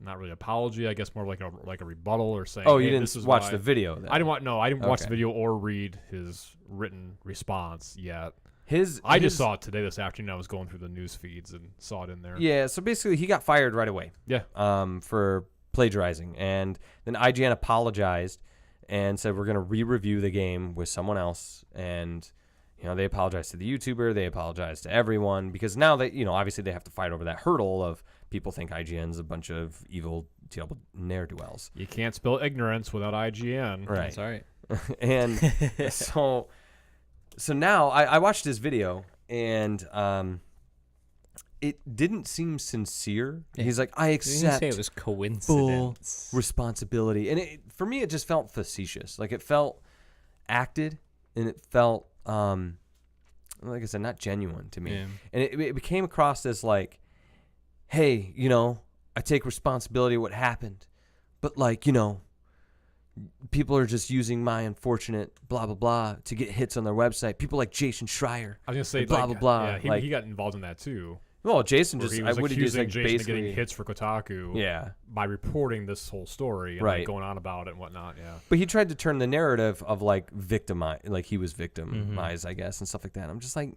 Not really apology, I guess more like a rebuttal or saying. Oh, you hey, didn't this is watch why. the video then? I didn't watch the Okay. video or read his written response yet. I just saw it today this afternoon. I was going through the news feeds and saw it in there. Yeah, so basically he got fired right away. Yeah. For plagiarizing, and then IGN apologized and said we're going to re-review the game with someone else, and they apologized to the YouTuber, they apologized to everyone, because now they obviously they have to fight over that hurdle of people think IGN's a bunch of evil ne'er-do-wells. You can't spell ignorance without IGN. Right. That's all right. And so now I watched his video, and it didn't seem sincere. Yeah. He's like, I You didn't accept say it was full coincidence. responsibility. And for me, it just felt facetious. Like, it felt acted, and it felt, like I said, not genuine to me. Yeah. And it came across as like, hey, I take responsibility of what happened. But, like, people are just using my unfortunate blah, blah, blah to get hits on their website. People like Jason Schreier. I was going to say, blah, blah, blah. Yeah, like, he got involved in that too. well, Jason Where just, he I was would have just accusing like Jason of basically getting hits for Kotaku Yeah. by reporting this whole story and Right. like, going on about it and whatnot. Yeah. But he tried to turn the narrative of like like he was victimized, I guess, and stuff like that. I'm just like,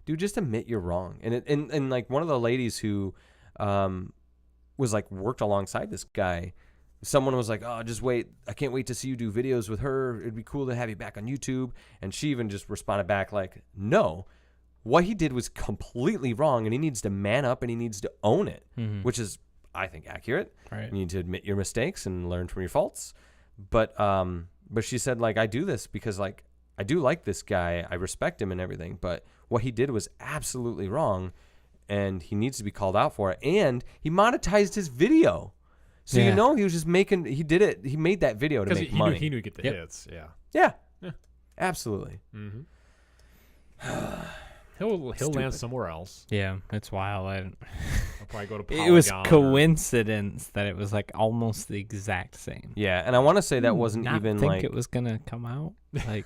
dude, just admit you're wrong. And like one of the ladies who was like worked alongside this guy, someone was like, oh, just wait. I can't wait to see you do videos with her. It'd be cool to have you back on YouTube. And she even just responded back like, no, what he did was completely wrong, and he needs to man up and he needs to own it, which is, I think, accurate. Right. You need to admit your mistakes and learn from your faults. But she said, like, I do this because, like, I do like this guy. I respect him and everything. But what he did was absolutely wrong, and he needs to be called out for it. And he monetized his video. So, Yeah. he was just he did it. He made that video to Because make he money. knew he'd get the Yep. hits. Yeah. Yeah. Absolutely. Mm-hmm. He'll land somewhere else. Yeah, it's wild. He'll probably go to Polygon. It was or- coincidence that it was like almost the exact same. Yeah. And I want to say that wasn't Not even think like, it was gonna come out. Like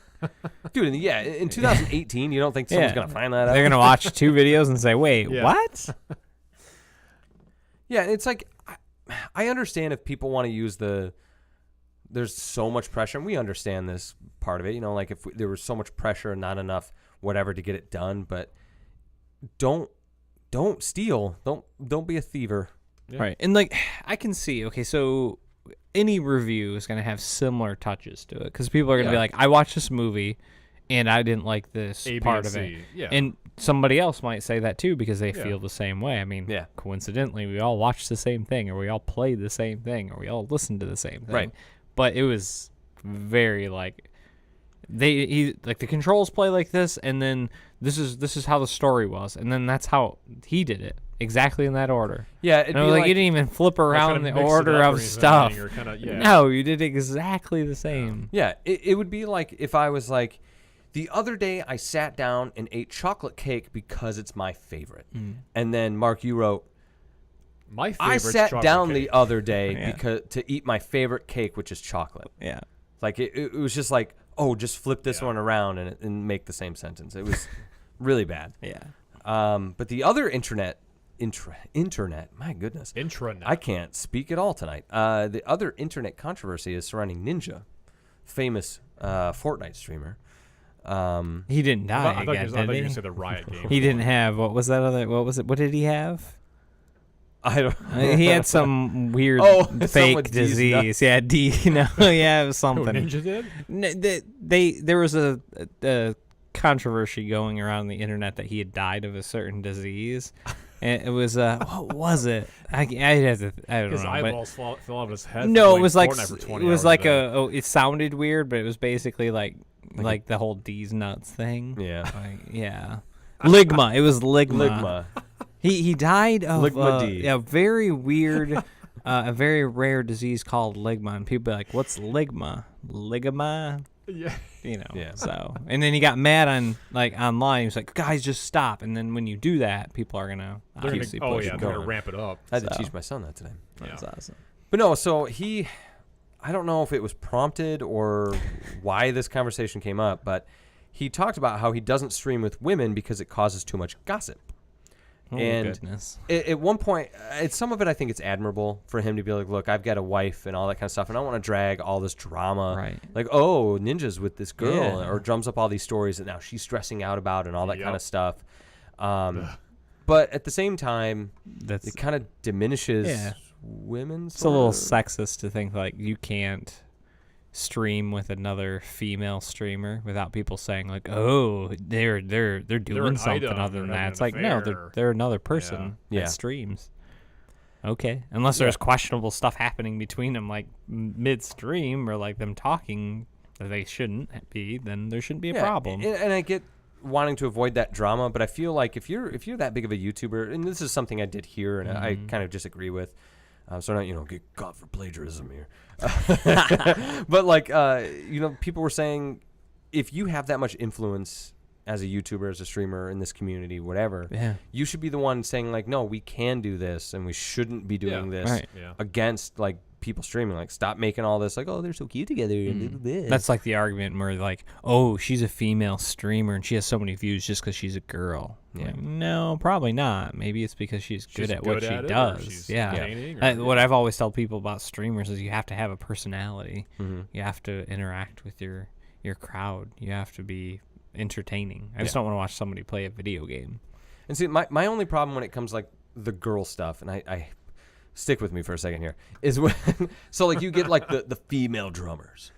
dude, in 2018, you don't think someone's Yeah. going to find that out? they're gonna watch 2 videos and say, "Wait, Yeah. what?" Yeah, it's like I understand if people want to use there's so much pressure, and we understand this part of it. Like if there was so much pressure and not enough whatever to get it done, but don't steal. Don't be a thiever. Yeah. Right, and like I can see. Okay, so any review is gonna have similar touches to it because people are gonna be Yeah. like, "I watched this movie, and I didn't like this A, B, part and of it," C. Yeah. and somebody else might say that too because they Yeah. feel the same way. I mean, Yeah. coincidentally, we all watched the same thing, or we all played the same thing, or we all listened to the same thing. Right. But it was very like the controls play like this, and then this is how the story was, and then that's how he did it exactly in that order. Yeah, it'd And I be was like, like you didn't even flip Like, around kinda the mix it order up or of anything, stuff. or kinda- yeah. No, you did exactly the same. yeah, it would be like if I was like, the other day I sat down and ate chocolate cake because it's my favorite, and then Mark, you wrote, My favorite. I sat down the other day Yeah. because to eat my favorite cake, which is chocolate. Yeah. Like it was just like, oh, just flip this Yeah. one around and make the same sentence. It was really bad. Yeah. But the other internet, my goodness, Intranet. I can't speak at all tonight. The other internet controversy is surrounding Ninja, famous Fortnite streamer. He didn't I die thought you again, were going did to he? say the Riot game. He didn't have what was that other? What was it? What did he have? I don't. He had some weird something fake with D's disease. Yeah, yeah, it was Oh, something. Ninja did? There was a controversy going around the internet that he had died of a certain disease. And it was what was it? I had to. I don't His know. but- eyeballs fell out of his head. No, for it was like Fortnite for 20 it was hours like a day. it sounded weird, but it was basically like the whole D's nuts thing. Yeah. Like, yeah. Ligma. It was Ligma. Ligma. He died of Ligma D. a very weird, a very rare disease called ligma, and people be like, "What's ligma? Ligama?" Yeah. Yeah. So, and then he got mad online. He was like, "Guys, just stop!" And then when you do that, people are gonna They're obviously gonna, push they're it going to going. ramp it up. I had to So. teach my son that today. That's awesome. But no, so I don't know if it was prompted or why this conversation came up, but he talked about how he doesn't stream with women because it causes too much gossip. Oh, and goodness. at one point, some of it I think it's admirable for him to be like, look, I've got a wife and all that kind of stuff, and I don't want to drag all this drama. Right. Like, oh, ninjas with this girl, Yeah. or drums up all these stories that now she's stressing out about and all that kind of Yep. stuff. But at the same time, That's it kind of diminishes Yeah. women. it's a little sexist to think like you can't stream with another female streamer without people saying like, oh, they're doing an something item, other they're than having that. an It's like no, affair. they're another person Yeah. that streams. Okay, unless there's questionable stuff happening between them, like midstream, or like them talking that they shouldn't be, then there shouldn't be a problem. And I get wanting to avoid that drama, but I feel like if you're that big of a YouTuber, and this is something I did here, and I kind of disagree with, so I don't get caught for plagiarism here. But like people were saying, if you have that much influence as a YouTuber, as a streamer in this community, whatever, you should be the one saying like, no, we can do this, and we shouldn't be doing this Right. against like people streaming. Like, stop making all this like, oh, they're so cute together. That's like the argument where like, oh, she's a female streamer and she has so many views just because she's a girl. Yeah. Like, no, probably not. Maybe it's because she's good at what she it, or does. she's Yeah. entertaining, or- What I've always told people about streamers is you have to have a personality. Mm-hmm. You have to interact with your crowd. You have to be entertaining. I just don't want to watch somebody play a video game. And see, my only problem when it comes like the girl stuff, and I stick with me for a second here, is when so like you get like the female drummers,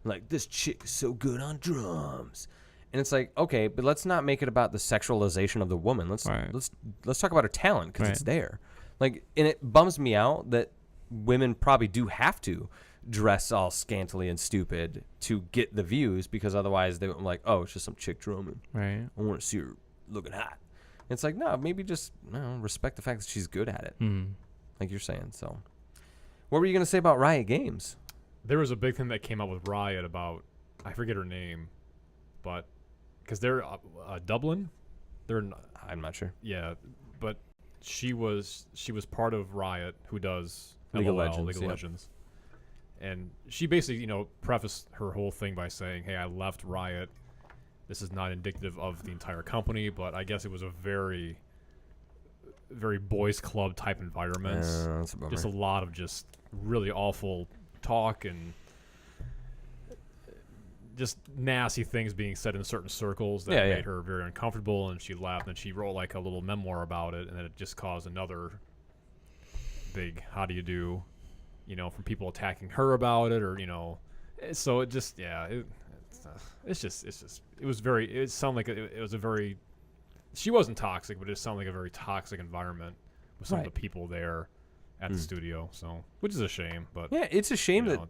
like, this chick is so good on drums, and it's like, okay, but let's not make it about the sexualization of the woman. Let's talk about her talent, because it's there. Like, and it bums me out that women probably do have to dress all scantily and stupid to get the views, because otherwise they're like, oh, it's just some chick drumming. Right. I want to see her looking hot. It's like, no, maybe just respect the fact that she's good at it, like you're saying. So, what were you going to say about Riot Games? There was a big thing that came out with Riot about, I forget her name, but because they're Dublin, I'm not sure. yeah, but she was part of Riot, who does League of LOL, Legends, League of yeah. Legends, and she basically prefaced her whole thing by saying, "Hey, I left Riot. This is not indicative of the entire company, but I guess it was a very, very boys club type environment. That's a bummer. Just a lot of just really awful talk and just nasty things being said in certain circles that made her very uncomfortable, and she left, and she wrote like a little memoir about it, and then it just caused another big how do you do, from people attacking her about it, or so it just it sounded like it was a very, she wasn't toxic, but it sounded like a very toxic environment with some of the people there at the studio, so which is a shame. But yeah, it's a shame that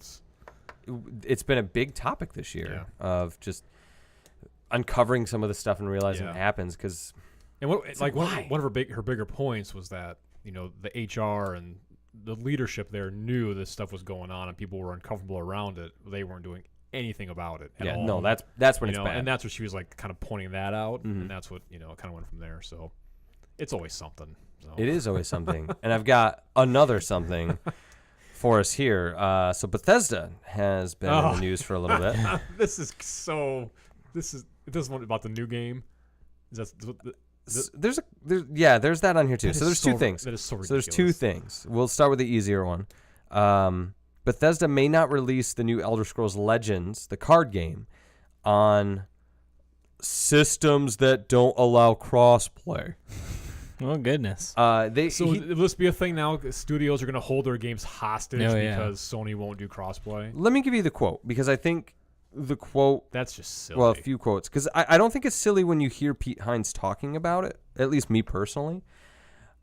it's been a big topic this year of just uncovering some of the stuff and realizing it happens, because one of her bigger points was that the HR and the leadership there knew this stuff was going on and people were uncomfortable around it. They weren't doing anything about it at all. No, that's when it's bad. And that's what she was like kind of pointing that out, and that's what kind of went from there. So it's always something. So. It is always something. And I've got another something for us here. So Bethesda has been in the news for a little bit. This is about the new game. Is that there's that on here too. So there's two things. That is so ridiculous. So there's two things. We'll start with the easier one. Bethesda may not release the new Elder Scrolls Legends, the card game, on systems that don't allow crossplay. Oh goodness. Will this be a thing now? Studios are going to hold their games hostage because Sony won't do crossplay. Let me give you the quote, because I think the quote. That's just silly. Well, a few quotes, because I don't think it's silly when you hear Pete Hines talking about it. At least me personally.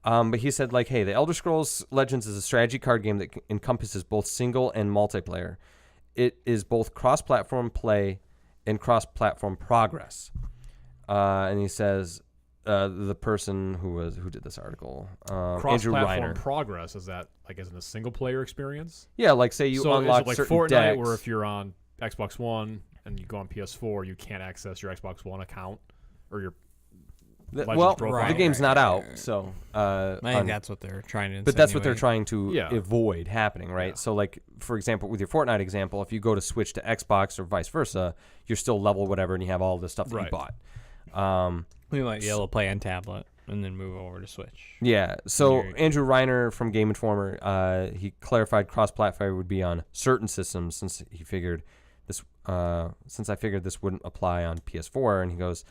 But he said, like, hey, the Elder Scrolls Legends is a strategy card game that encompasses both single and multiplayer. It is both cross-platform play and cross-platform progress. And he says, the person who did this article, Andrew Cross-platform Reiner. progress, is that like as in a single-player experience? Yeah, like say you unlock is it like certain Fortnite, decks. where if you're on Xbox One and you go on PS4, you can't access your Xbox One account or your the game's not out, so I think that's what they're trying to. But that's what they're trying to Yeah. avoid happening, right? Yeah. So, like, for example, with your Fortnite example, if you go to switch to Xbox or vice versa, you're still level whatever, and you have all the stuff that you Right. bought. We might be able to play on tablet. and then move over to Switch. Yeah. So Very Andrew Reiner from Game Informer, he clarified cross-platform would be on certain systems since I figured this wouldn't apply on PS4, and he goes,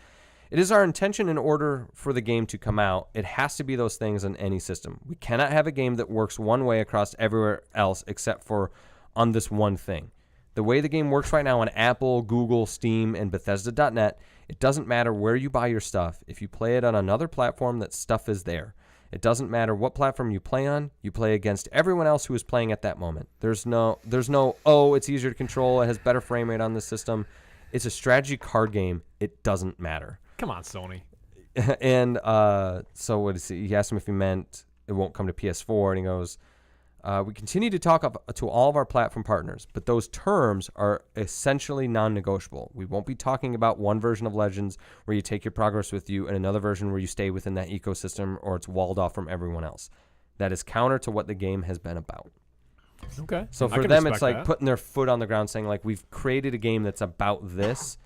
"It is our intention in order for the game to come out, it has to be those things on any system. We cannot have a game that works one way across everywhere else except for on this one thing. The way the game works right now on Apple, Google, Steam, and Bethesda.net, it doesn't matter where you buy your stuff. If you play it on another platform, that stuff is there. It doesn't matter what platform you play on. You play against everyone else who is playing at that moment. There's no, oh, it's easier to control. It has better frame rate on this system. It's a strategy card game. It doesn't matter." Come on, Sony. And so what is he asked him if he meant it won't come to PS4, and he goes, "We continue to talk to all of our platform partners, but those terms are essentially non-negotiable. We won't be talking about one version of Legends where you take your progress with you and another version where you stay within that ecosystem or it's walled off from everyone else. That is counter to what the game has been about." Okay. So I for can them, it's respect like that. putting their foot on the ground saying, like, we've created a game that's about this.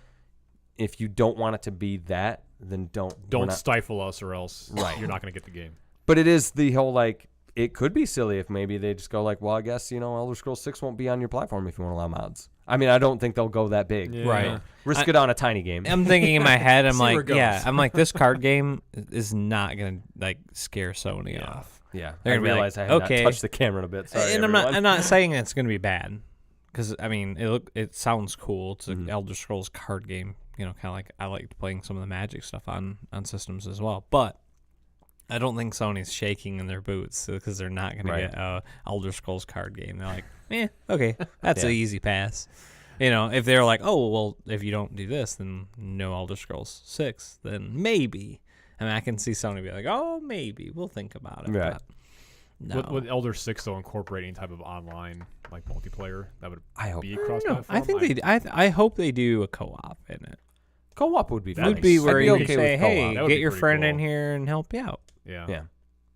If you don't want it to be that, then don't stifle us, or else Right. you're not going to get the game. But it is the whole, like, it could be silly if maybe they just go like, well, I guess, Elder Scrolls 6 won't be on your platform if you want to allow mods. I mean, I don't think they'll go that big. Yeah. Right. Risk it on a tiny game. I'm thinking in my head, I'm See where like, it yeah, goes. I'm like, this card game is not gonna like scare Sony off. Yeah. They're I gonna be like, realized I had okay. not touched the camera in a bit. Sorry, And everyone. I'm not saying it's gonna be bad, because I mean, it sounds cool. It's an Elder Scrolls card game, kind of like I liked playing some of the Magic stuff on systems as well, but I don't think Sony's shaking in their boots because they're not going to get a Elder Scrolls card game. They're like, okay, that's an easy pass. If they're like, oh, well, if you don't do this, then no Elder Scrolls 6, then maybe. I mean, I can see Sony be like, oh, maybe. We'll think about it. Right. But no. Would Elder 6, though, incorporate any type of online, like, multiplayer that would I hope be not. cross-platform? I think they. I hope they do a co-op in it. Co-op would be fun. Would be where I'd be you okay say, with co-op. hey, That would get be your pretty friend in cool. here and help you out. Yeah. Yeah.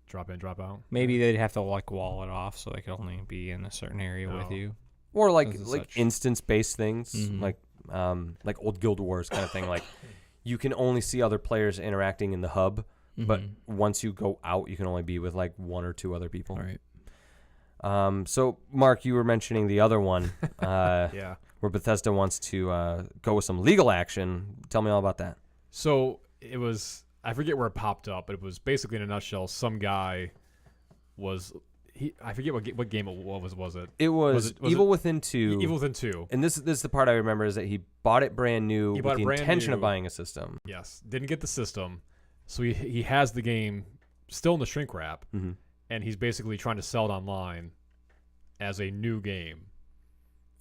Drop in, drop out. Maybe they'd have to like wall it off so they could only be in a certain area with No. you. Or like Things and such. instance-based things, Mhm. like old Guild Wars kind of thing. Like you can only see other players interacting in the hub, but once you go out, you can only be with like one or two other people. All right. So Mark, you were mentioning the other one, Yeah. where Bethesda wants to go with some legal action. Tell me all about that. So it was, I forget where it popped up, but it was basically in a nutshell, some guy I forget what game it was it? It was Evil Within 2. Evil Within 2. And this is the part I remember is that he bought it brand new He with bought the it brand intention of new. buying a system. Yes. Didn't get the system. So he has the game still in the shrink wrap, Mm-hmm. and he's basically trying to sell it online as a new game.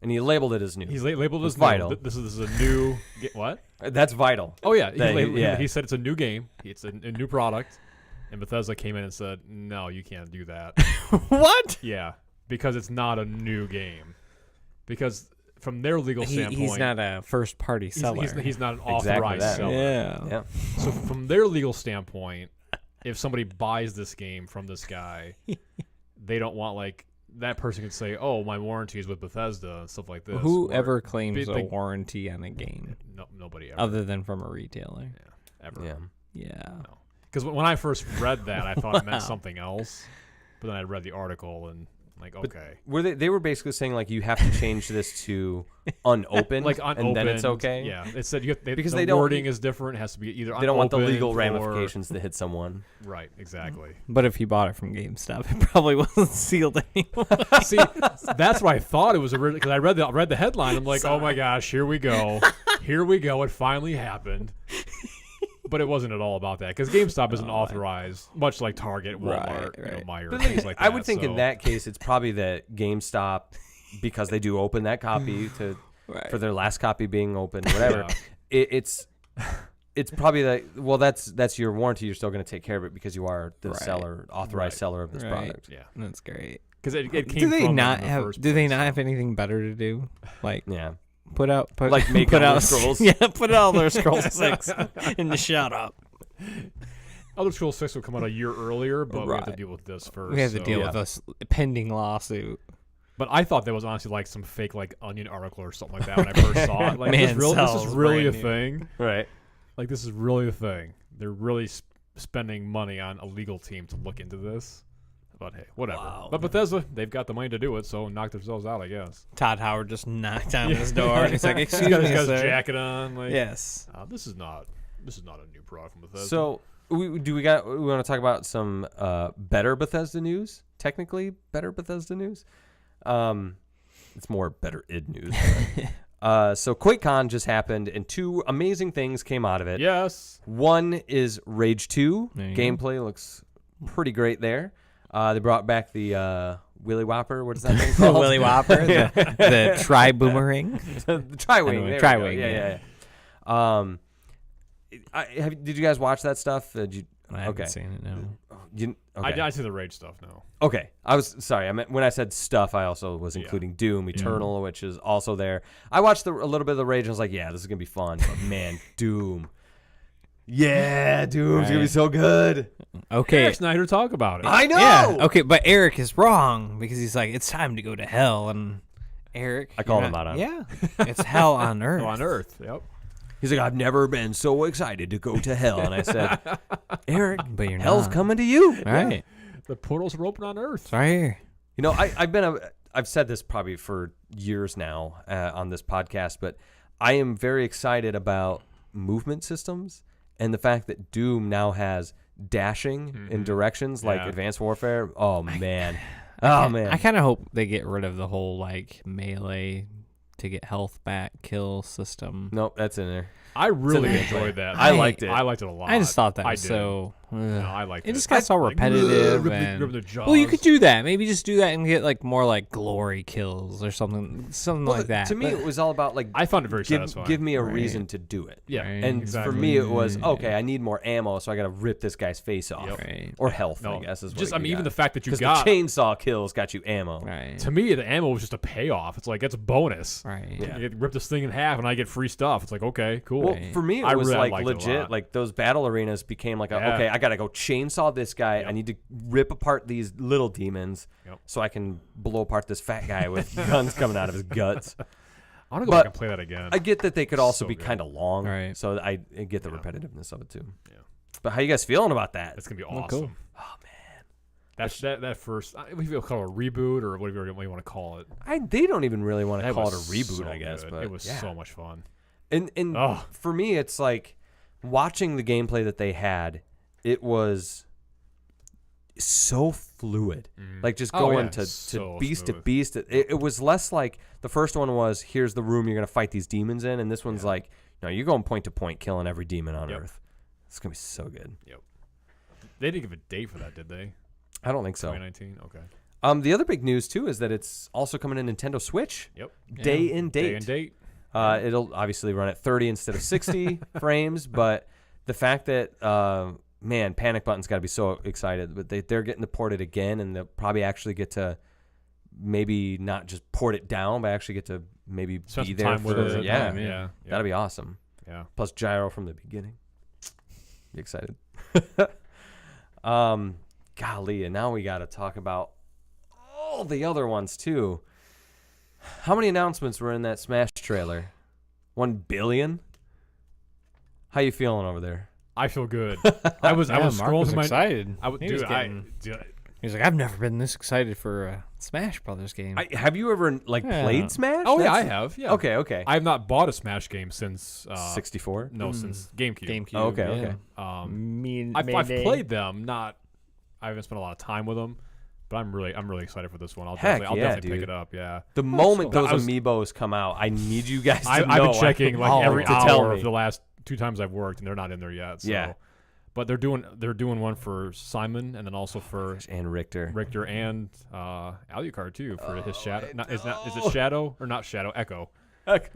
And he labeled it as new. He's labeled It's as vital. new. This is a new what? That's vital. Oh yeah, Yeah. he said it's a new game. It's a new product, and Bethesda came in and said, "No, you can't do that." What? Yeah, because it's not a new game. Because from their legal standpoint, He's not a first party seller. he's not an Exactly authorized that. seller. Yeah. So from their legal standpoint, if somebody buys this game from this guy, they don't want like that person could say, "Oh, my warranty is with Bethesda" and stuff like this. Whoever Or claims a big- warranty on a game, nobody ever. other than from a retailer. Ever. Yeah. Yeah. Because when I first read that, I thought it meant something else. But then I read the article and like, okay. Were they were basically saying like you have to change this to unopened, Like unopened. and then it's okay. Yeah. It said Because the they don't- wording is different. It has to be either They don't want the unopened legal or- ramifications to hit someone. Right. Exactly. But if he bought it from GameStop, it probably wasn't sealed anymore. See, that's why I thought it was original. Because I read the headline. I'm like, oh my gosh, here we go. Here we go. It finally happened. But it wasn't at all about that because GameStop isn't authorized, much like Target, Walmart, Right. Meijer, But things like that. I would think so. in that case it's probably that GameStop, because they do open that copy to Right. for their last copy being open, whatever. Yeah. It's probably that. Well, that's your warranty. You're still going to take care of it because you are the Right. seller, authorized Right. seller of this Right. product. Yeah, That's great. because it came Do they from not in the have? first Do they place, not so. have anything better to do? Like Yeah. put Like make put Elder out Scrolls. Yeah, put out Elder Scrolls 6 and shut up. Elder Scrolls 6 will come out a year earlier, but we have to Right. deal with this first. We have to so- deal Yeah. with this pending lawsuit. But I thought that was honestly like some fake like Onion article or something like that when I first saw it. Like Man this is really sells a brand new. thing. Right. Like this is really a thing. They're really spending money on a legal team to look into this. But hey, whatever. Wow. But Bethesda, they've got the money to do it, so knock themselves out, I guess. Todd Howard just knocked on his door. And he's like, He's "Excuse got me, his sir." jacket on. Like, Yes. this is not a new product from Bethesda. So we want to talk about some better Bethesda news. Technically, better Bethesda news. It's more better id news. So QuakeCon just happened, and 2 amazing things came out of it. yes. One is Rage 2. There you Gameplay looks pretty great there. They brought back the Willy Whopper. What is that thing called? The Willy Whopper, the tri-boomerang. The Tri-Wing. Anyway, There we Tri-Wing, go. Yeah. Did you guys watch that stuff? I haven't seen it, no. Okay. I see the Rage stuff now. Okay, I was sorry. I meant when I said stuff, I also was including Doom Eternal, which is also there. I watched a little bit of the Rage, and I was like, "Yeah, this is gonna be fun." But man, Doom, Doom's gonna be so good. Okay. Eric Snyder, talk about it. I know. Yeah. Okay, but Eric is wrong because he's like, it's time to go to hell, and Eric, I called you're him out on it. Yeah, it's hell on earth. On Earth. Yep. He's like, "I've never been so excited to go to hell," and I said, "Eric, But you're hell's not. coming to you." All right, The portals are open on Earth. it's right here. You know, I've said this probably for years now on this podcast, but I am very excited about movement systems and the fact that Doom now has dashing in directions like Yeah. Advanced Warfare. Oh man, man. I kind of hope they get rid of the whole like melee to get health back kill system. Nope, that's in there. I really gameplay. enjoyed that. I liked it. I liked it a lot. I just thought that I was did. so. No, I liked it. It just got so Like, repetitive. ripping and, the jaws. well, you could do that. Maybe just do that and get like more like glory kills or something Well, like that. To me, But- it was all about like I found it very satisfying. give me a Right. reason to do it. Yeah. Right. And exactly. for me, it was okay. I need more ammo, so I got to rip this guy's face off, Yep. Right. or health. No, I guess is what just you I mean, even got. the fact that you 'Cause got the chainsaw kills got you ammo. Right. to me, the ammo was just a payoff. It's like it's a bonus. Right. Yeah. You get rip this thing in half, and I get free stuff. It's like okay, cool. Well, Right. for me, it I was really like liked it a legit. lot. Like those battle arenas became like, Yeah. okay, I gotta go chainsaw this guy. Yep. I need to rip apart these little demons, Yep. so I can blow apart this fat guy with guns coming out of his guts. I want to go but back and play that again. I get that they could also So be good. kind of long, Right. so I get the Yeah. repetitiveness of it too. Yeah. But how you guys feeling about that? It's gonna be Well, awesome. cool. Oh man, That first, if you call it a reboot or whatever you want to call it. they don't even really want to That call it a was reboot, so I guess. good. But it was yeah. so much fun. And Oh. for me, it's like watching the gameplay that they had. It was so fluid, like just Oh, going yeah. to So beast smooth. to beast. It was less like the first one was, here's the room you're gonna fight these demons in, and this one's like, no, you're going point to point, killing every demon on Yep. Earth. It's gonna be so good. Yep. They didn't give a date for that, did they? I don't think so. 2019. Okay. The other big news too is that it's also coming to Nintendo Switch. Yep. Day and date. Day and date. It'll obviously run at 30 instead of 60 frames, but the fact that man, Panic Button's got to be so excited. But they're getting to port it again, and they'll probably actually get to maybe not just port it down, but actually get to maybe Spend be some there time for with it. yeah. Yeah. That'd be awesome. Yeah. Plus gyro from the beginning. Be excited. Golly, and now we got to talk about all the other ones too. How many announcements were in that Smash trailer? 1 billion? How you feeling over there? I feel good. I was Mark scrolling was through my. excited. I would He was dude. getting- He's like, I've never been this excited for a Smash Brothers game. Have you ever Yeah. played Smash? Oh yeah, I That's- have. Yeah. Okay. I have not bought a Smash game since 64. no, since GameCube. GameCube. Oh, okay, yeah. okay. I've played them. Not. I haven't spent a lot of time with them, but I'm really excited for this one. I'll Heck definitely, yeah, I'll definitely dude. pick it up. Yeah. The moment so- those I was- amiibos come out, I need you guys to I've know. been checking like Oh, every to tell hour me. of the last 2 times I've worked, and they're not in there yet. So. Yeah. But they're doing one for Simon, and then also for And Richter. Richter and Alucard too for his Shadow. Is it Shadow or not Shadow? Echo.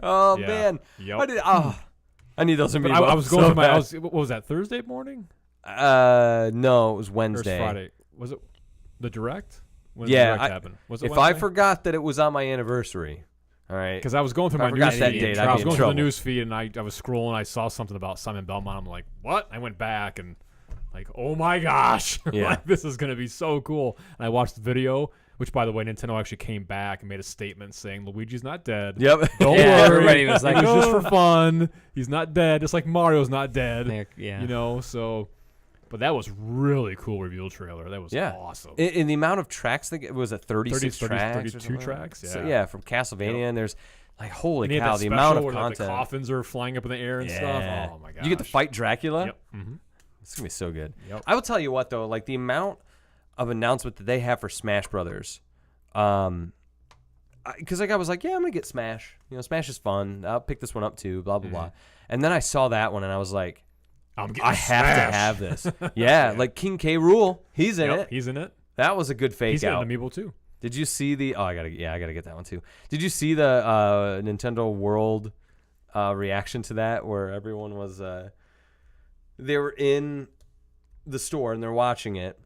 Oh Yeah. man. Yep. I need those But amiibos. I was going so through my. bad. What was that? Thursday morning No, it was or Wednesday. Friday? Was it the direct? When Yeah, the direct I- happened? Was it If I Wednesday? forgot that it was on my anniversary, all right. Because I was going through If I my forgot news that feed. date, I I'd was be in going through the trouble. news feed, and I was scrolling. I saw something about Simon Belmont. I'm like, what? I went back and like, oh my gosh, Yeah. like, this is gonna be so cool. And I watched the video, which by the way, Nintendo actually came back and made a statement saying Luigi's not dead. Yep. Don't Yeah, worry. everybody was like, it was just "Oh." for fun. He's not dead, just like Mario's not dead. Yeah. You know, so But that was really cool reveal trailer. That was awesome. In the amount of tracks, that was it 36 tracks? 32 tracks? Yeah. So, yeah, from Castlevania, and there's like, holy and cow, the amount of where, content. Like, the coffins are flying up in the air and stuff. Oh, my gosh. You get to fight Dracula? Yep. Mm-hmm. It's going to be so good. Yep. I will tell you what, though, like the amount of announcement that they have for Smash Brothers, because like I was like, yeah, I'm going to get Smash. Smash is fun. I'll pick this one up too, blah, blah, blah. And then I saw that one, and I was like, I have to have this. Yeah, like King K. Rool, he's in it. He's in it. That was a good fake he's out. He's in Amiibo too. Did you see the? Oh, I gotta get that one too. Did you see the Nintendo World reaction to that, where everyone was they were in the store and they're watching it,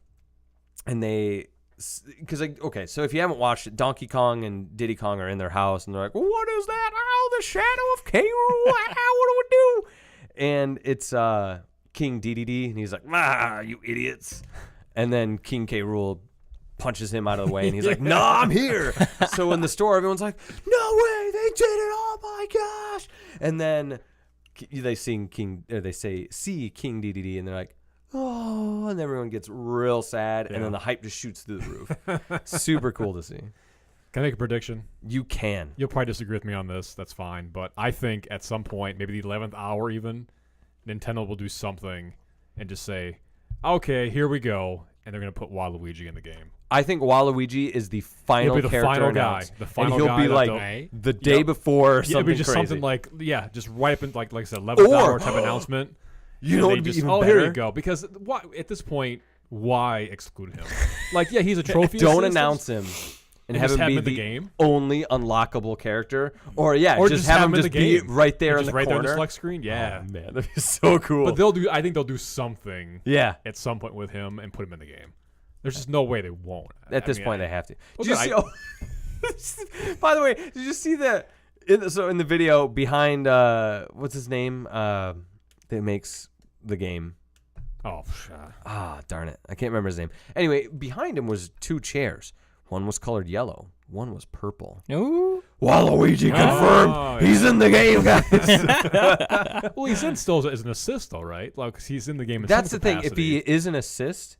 and because okay, so if you haven't watched it, Donkey Kong and Diddy Kong are in their house and they're like, "What is that? Oh, the shadow of K. Rool. What do we do?" And it's King DDD, and he's like, you idiots. And then King K. Rool punches him out of the way, and he's like, no, I'm here. So in the store, everyone's like, no way, they did it, oh my gosh. And then they see King DDD, and they're like, oh, and everyone gets real sad, and then the hype just shoots through the roof. Super cool to see. Can I make a prediction? You can. You'll probably disagree with me on this. That's fine. But I think at some point, maybe the 11th hour even, Nintendo will do something and just say, okay, here we go. And they're going to put Waluigi in the game. I think Waluigi is the final he'll be the character final announced. guy. The final and he'll guy be like the day before or something it'll be just crazy. something like, just right up in, like I said, 11th hour type announcement. You know what would be even better? Here you go. Because at this point, why exclude him? Like, yeah, he's a trophy Don't assist. announce him. And have just him be in the the game? Only unlockable character. Or just have him in just the be game. right there in Just the right corner. there on the select screen? Yeah. Oh, man, that'd be so cool. But I think they'll do something at some point with him and put him in the game. There's just no way they won't. At this point, they have to. Well, Did you see, by the way, did you see in the video behind, what's his name, that makes the game? Oh, darn it. I can't remember his name. Anyway, behind him was two chairs. One was colored yellow. One was purple. Ooh. Waluigi confirmed. He's in the game, guys. Well, he's in still as an assist, though, right? Like, 'cause he's in the game in That's some the thing. If capacity. he is an assist,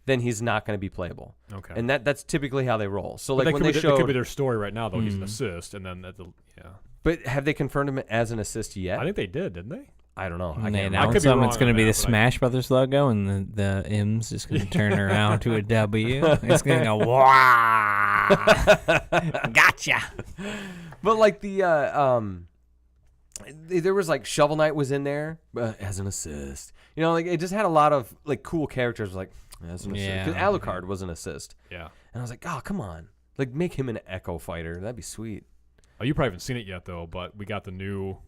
then he's not going to be playable. Okay. And that's typically how they roll. So, But like, when they that showed... could be their story right now, though. He's an assist, and then But have they confirmed him as an assist yet? I think they did, didn't they? I don't know. When they I announce could be them, wrong it's going to on be that, the but Smash Brothers logo, and the M's just going to turn around to a W. It's going to go, wow, gotcha. But like there was like Shovel Knight was in there as an assist. Like it just had a lot of like cool characters like as an assist. 'Cause Alucard was an assist. Yeah. And I was like, oh, come on. Like make him an Echo Fighter. That'd be sweet. Oh, you probably haven't seen it yet, though, but we got the new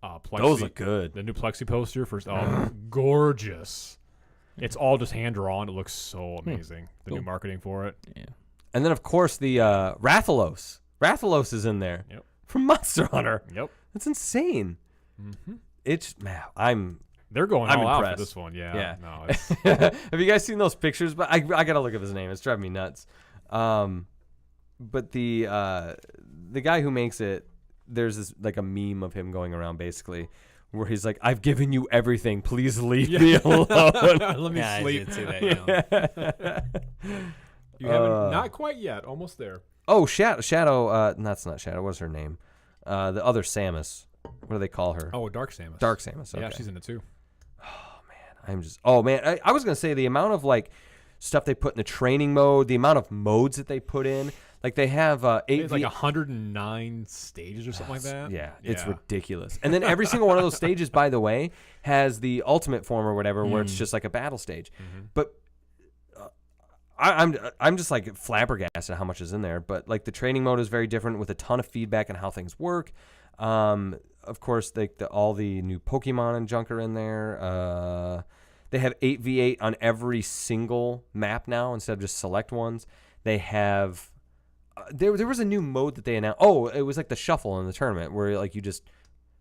Plexi. Those look good. The new Plexi poster for gorgeous. It's all just hand drawn. It looks so amazing. The new marketing for it. Yeah. And then of course the Rathalos. Rathalos is in there. Yep. From Monster Hunter. Yep. That's insane. Mm-hmm. It's They're going I'm all out impressed. for this one. Yeah. Yeah. No, it's, Have you guys seen those pictures? But I gotta look up his name. It's driving me nuts. But the guy who makes it, there's this like a meme of him going around basically where he's like, I've given you everything. Please leave me alone. Let me sleep. I did see that, You haven't, not quite yet. Almost there. Oh, Shadow. That's not Shadow. What's her name? The other Samus. What do they call her? Oh, Dark Samus. Dark Samus. Okay. Yeah, she's in it too. I was gonna say the amount of like stuff they put in the training mode, the amount of modes that they put in. Like they have It's like 109 stages or something like that. Yeah, it's ridiculous. And then every single one of those stages, by the way, has the ultimate form or whatever, where it's just like a battle stage. Mm-hmm. But I'm just like flabbergasted at how much is in there. But like the training mode is very different with a ton of feedback on how things work. Of course, all the new Pokemon and junk are in there. They have 8v8 on every single map now instead of just select ones. They have. There was a new mode that they announced. Oh, it was like the shuffle in the tournament where like you just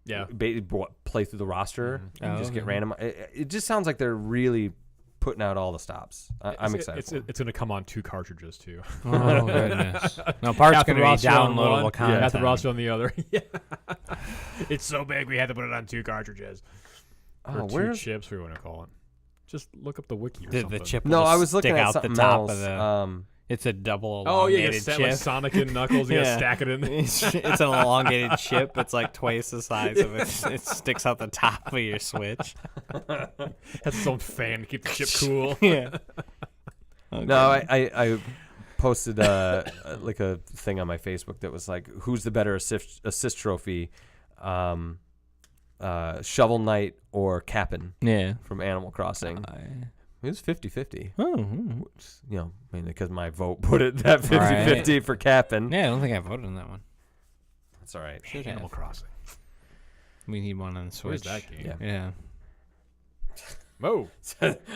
play through the roster and just get random. It just sounds like they're really putting out all the stops. I'm excited. It's going to come on 2 cartridges too. Oh goodness! No, part's going to be downloadable content. Half the roster on the other. Yeah. It's so big we had to put it on 2 cartridges. Oh, or 2 chips, we want to call it. Just look up the wiki or The something. chip. No, will I just was looking stick at out something the top else. of the. It's a double Oh yeah, elongated set chip. like Sonic and Knuckles. You gotta stack it in. It's an elongated chip. It's like twice the size of it. It sticks out the top of your Switch. Has its own fan to keep the chip cool. Yeah. Okay. No, I posted like a thing on my Facebook that was like, who's the better assist trophy, Shovel Knight or Cap'n Yeah. from Animal Crossing? It was 50-50. Oh. Mainly because my vote put it at 50-50 for Cap'n. Yeah, I don't think I voted on that one. That's all right. Should Animal have. Crossing. We need one on the Where's Switch. that game? Yeah. Yeah. Whoa.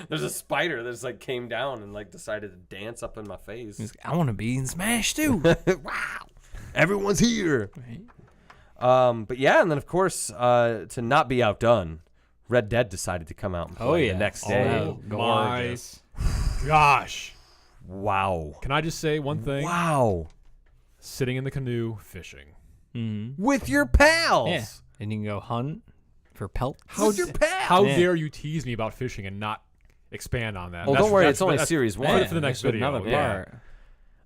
There's a spider that's like came down and like decided to dance up in my face. He's like, I want to be in Smash too. Wow. Everyone's here. Right. But yeah, and then of course, to not be outdone, Red Dead decided to come out and play the next day. Oh my gorgeous. gosh. Wow. Can I just say one thing? Wow. Sitting in the canoe fishing. Mm-hmm. With your pals. Yeah. And you can go hunt for pelts. With your pals. How Yeah. dare you tease me about fishing and not expand on that? Well, That's- don't worry, that's- it's only that's- series put one. it for the next There's video. another Yeah. part.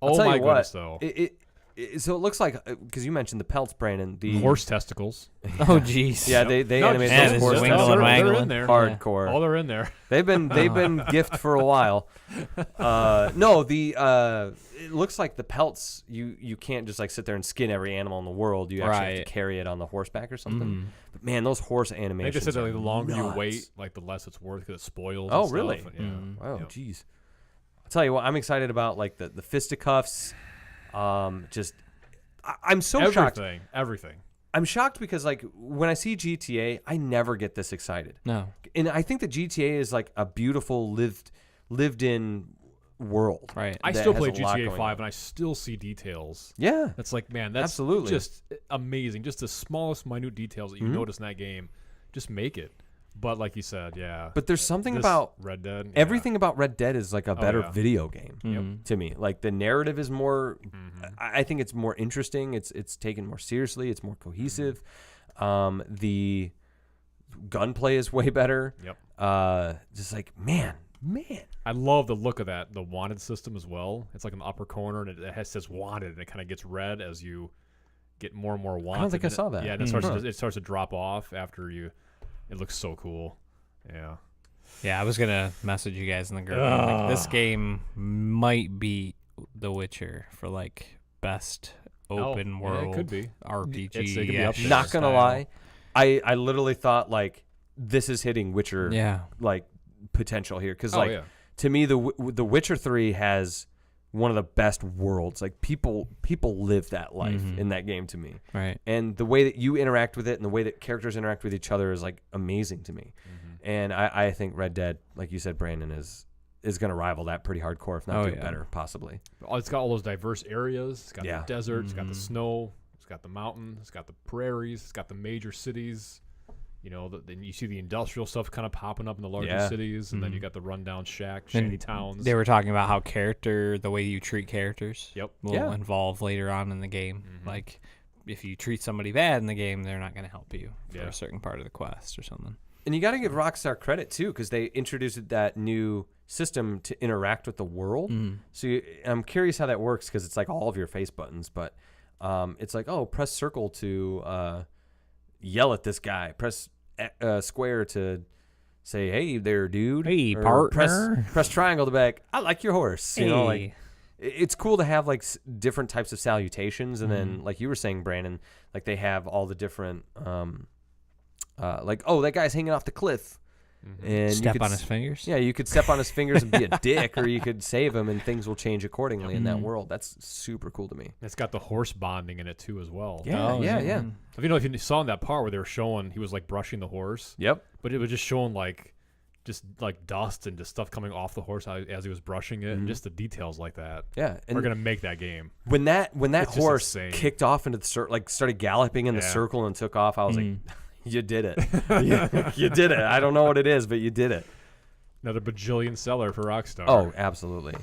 I'll Oh tell my you what, goodness, though. So it looks like, because you mentioned the pelts, Brandon. The Horse testicles. Oh, jeez. Yeah, Yep. they No, animated yeah, those this horse is They're- Wiggle testicles. and they're Waggle. in there. Hardcore. Oh, they're in there. They've been gift for a while. No, it looks like the pelts. You can't just like sit there and skin every animal in the world. You actually have Right. to carry it on the horseback or something. Mm. But man, those horse I think animations. they said that like, the longer nuts. you wait, like the less it's worth because it spoils. Oh, and really? Stuff. Yeah. Mm. Oh, Yeah. jeez. I'll tell you what. I'm excited about like the fisticuffs. I'm so shocked. Everything. I'm shocked because like when I see GTA, I never get this excited. No. And I think that GTA is like a beautiful lived in world. Right. I that still has play a lot GTA going 5 on. and I still see details. Yeah. That's like, man, that's Absolutely. just amazing. Just the smallest minute details that you Mhm. notice in that game, just make it. But like you said, yeah. But there's something this about Red Dead. Yeah. everything about Red Dead is like a better yeah. video game Mhm. to me. Like the narrative is more. Mhm. I think it's more interesting. It's taken more seriously. It's more cohesive. The gunplay is way better. Yep. Just like man. I love the look of that, the wanted system as well. It's like in the upper corner and it says wanted and it kind of gets red as you get more and more wanted. think I And saw that. Yeah, and it starts to drop off after you. It looks so cool. Yeah. Yeah, I was gonna message you guys in the group. Like, this game might beat The Witcher for like best open yeah, world it could be. RPG. It could be up there. Not gonna style. lie, I literally thought like this is hitting Witcher Yeah. like potential here because Oh, like yeah. to me the Witcher 3 has one of the best worlds. Like people live that life Mhm. in that game to me, Right. and the way that you interact with it and the way that characters interact with each other is like amazing to me. And I think Red Dead, like you said, Brandon, is going to rival that pretty hardcore, if not Oh, do it yeah. better, possibly. Oh, it's got all those diverse areas. It's got Yeah. the desert. It's got the Mhm. snow. It's got the mountain. It's got the prairies. It's got the major cities. You know, then you see the industrial stuff kind of popping up in the larger Yeah. cities, and then you Mhm. got the rundown And shanty towns. They were talking about how the way you treat characters, Yep. will Yeah. involve later on in the game. Mhm. Like, if you treat somebody bad in the game, they're not going to help you for Yeah. a certain part of the quest or something. And you got to give Rockstar credit too, because they introduced that new system to interact with the world. Mm. So I'm curious how that works because it's like all of your face buttons, but it's like, oh, press circle to yell at this guy. Press square to say, hey there, dude. Hey, Or partner. Press triangle to back, I like your horse. You know, like Hey. it's cool to have like different types of salutations, and then Mhm. like you were saying, Brandon, like they have all the different like, oh, that guy's hanging off the cliff, and you Step could on his fingers. yeah, you could step on his fingers and be a dick, or you could save him, and things will change accordingly in that Mhm. world. That's super cool to me. It's got the horse bonding in it too as well. Yeah, Oh, yeah. If you saw in that part where they were showing he was like brushing the horse, Yep. but it was just showing like just like dust and just stuff coming off the horse as he was brushing it, and just the details like that. Yeah, and We're gonna make that game. when that It's just horse insane. kicked off into the like started galloping in the Yeah. circle and took off, I was Mhm. like, you did it. You did it. I don't know what it is, but you did it. Another bajillion seller for Rockstar. Oh, absolutely.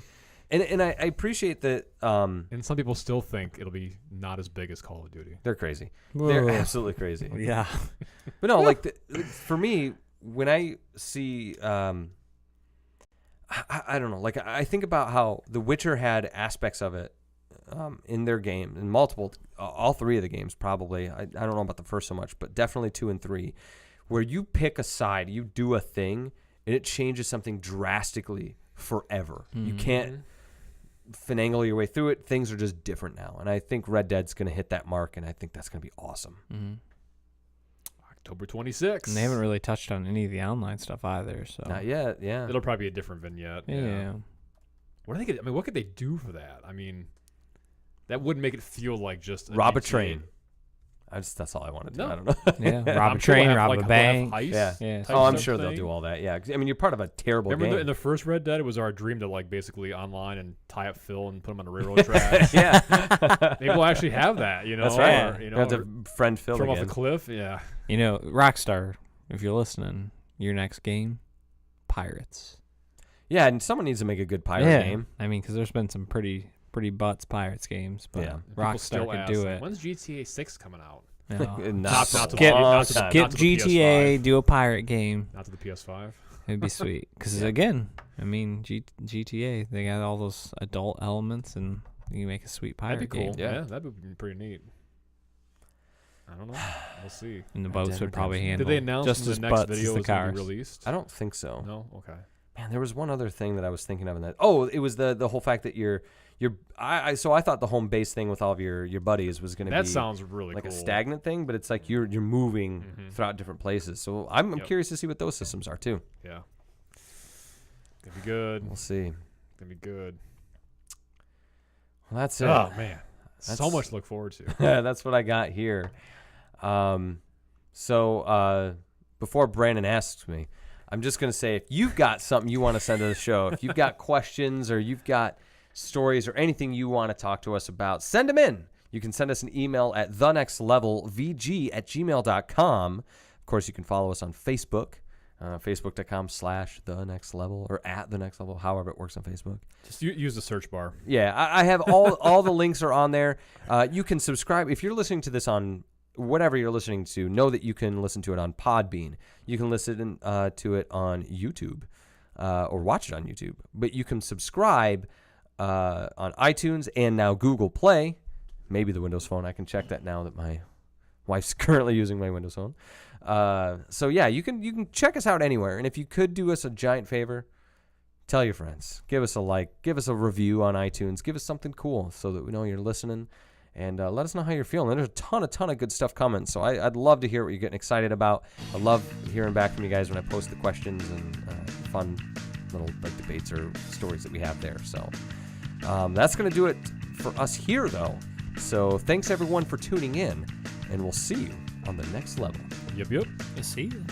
And I appreciate that. And some people still think it'll be not as big as Call of Duty. They're crazy. They're Whoa. absolutely crazy. Yeah. But no, like for me, when I see I don't know. Like, I think about how The Witcher had aspects of it in their game, in multiple, all 3 of the games probably. I don't know about the first so much, but definitely 2 and 3, where you pick a side, you do a thing, and it changes something drastically forever. You can't finagle your way through it. Things are just different now, and I think Red Dead's going to hit that mark, and I think that's going to be awesome. October 26th. And they haven't really touched on any of the online stuff either. So Not yet, yeah. It'll probably be a different vignette. yeah. What are they? I mean, what could they do for that? I mean, that would make it feel like just Rob a GTA. train. That's all I want to do. No. I don't know. Yeah, rob I'm a sure train, we'll have, rob like, a we'll have bank. heist Yeah. Yeah. type Oh, I'm stuff sure they'll thing. do all that. Yeah, 'cause, I mean, you're part of a terrible Remember game. in the first Red Dead, it was our dream to like basically online and tie up Phil and put him on a railroad track. Yeah, Maybe we'll actually have that. You know, that's right. Or, you You know, have or to friend Phil throw him off again. the cliff. Yeah. You know, Rockstar, if you're listening, your next game, Pirates. Yeah, and someone needs to make a good pirate game. I mean, because there's been some pretty butts Pirates games, but Yeah. People Rockstar still could ask, do like, it. When's GTA 6 coming out? No. Not not to for a the- long not to the- time. Skip not to the GTA, PS5. do a pirate game. Not to the PS5. It'd be sweet. Because again, I mean, GTA, they got all those adult elements, and you can make a sweet pirate That'd be cool. game. Yeah. Yeah, that'd be pretty neat. I don't know. We'll see. And the Red boats Dead would probably Redemption. handle Did they announce just when as the next butts as video the is going to cars. be released? I don't think so. No. Okay. Man, there was one other thing that I was thinking of in that. Oh, it was the whole fact that so I thought the home base thing with all of your buddies was going to be That sounds really like cool. a stagnant thing, but it's like you're moving throughout different places. So I'm Yep. curious to see what those systems are too. Yeah. Gonna be good. We'll see. Gonna be good. Well, that's it. Oh man, so That's- much to look forward to. That's what I got here. So before Brandon asks me, I'm just going to say, if you've got something you want to send to the show, if you've got questions or you've got stories or anything you want to talk to us about, send them in. You can send us an email at thenextlevelvg@gmail.com. Of course, you can follow us on Facebook, facebook.com/thenextlevel or at TheNextLevel, however it works on Facebook. Just use the search bar. Yeah, I have all the links are on there. You can subscribe. If you're listening to this on whatever you're listening to, know that you can listen to it on Podbean. You can listen to it on YouTube or watch it on YouTube. But you can subscribe on iTunes and now Google Play. Maybe the Windows Phone. I can check that now that my wife's currently using my Windows Phone. So yeah, you can check us out anywhere. And if you could do us a giant favor, tell your friends. Give us a like. Give us a review on iTunes. Give us something cool so that we know you're listening. And let us know how you're feeling. And there's a ton of good stuff coming. So I'd love to hear what you're getting excited about. I love hearing back from you guys when I post the questions and fun little like debates or stories that we have there. So that's going to do it for us here, though. So thanks, everyone, for tuning in. And we'll see you on the next level. Yep. See you.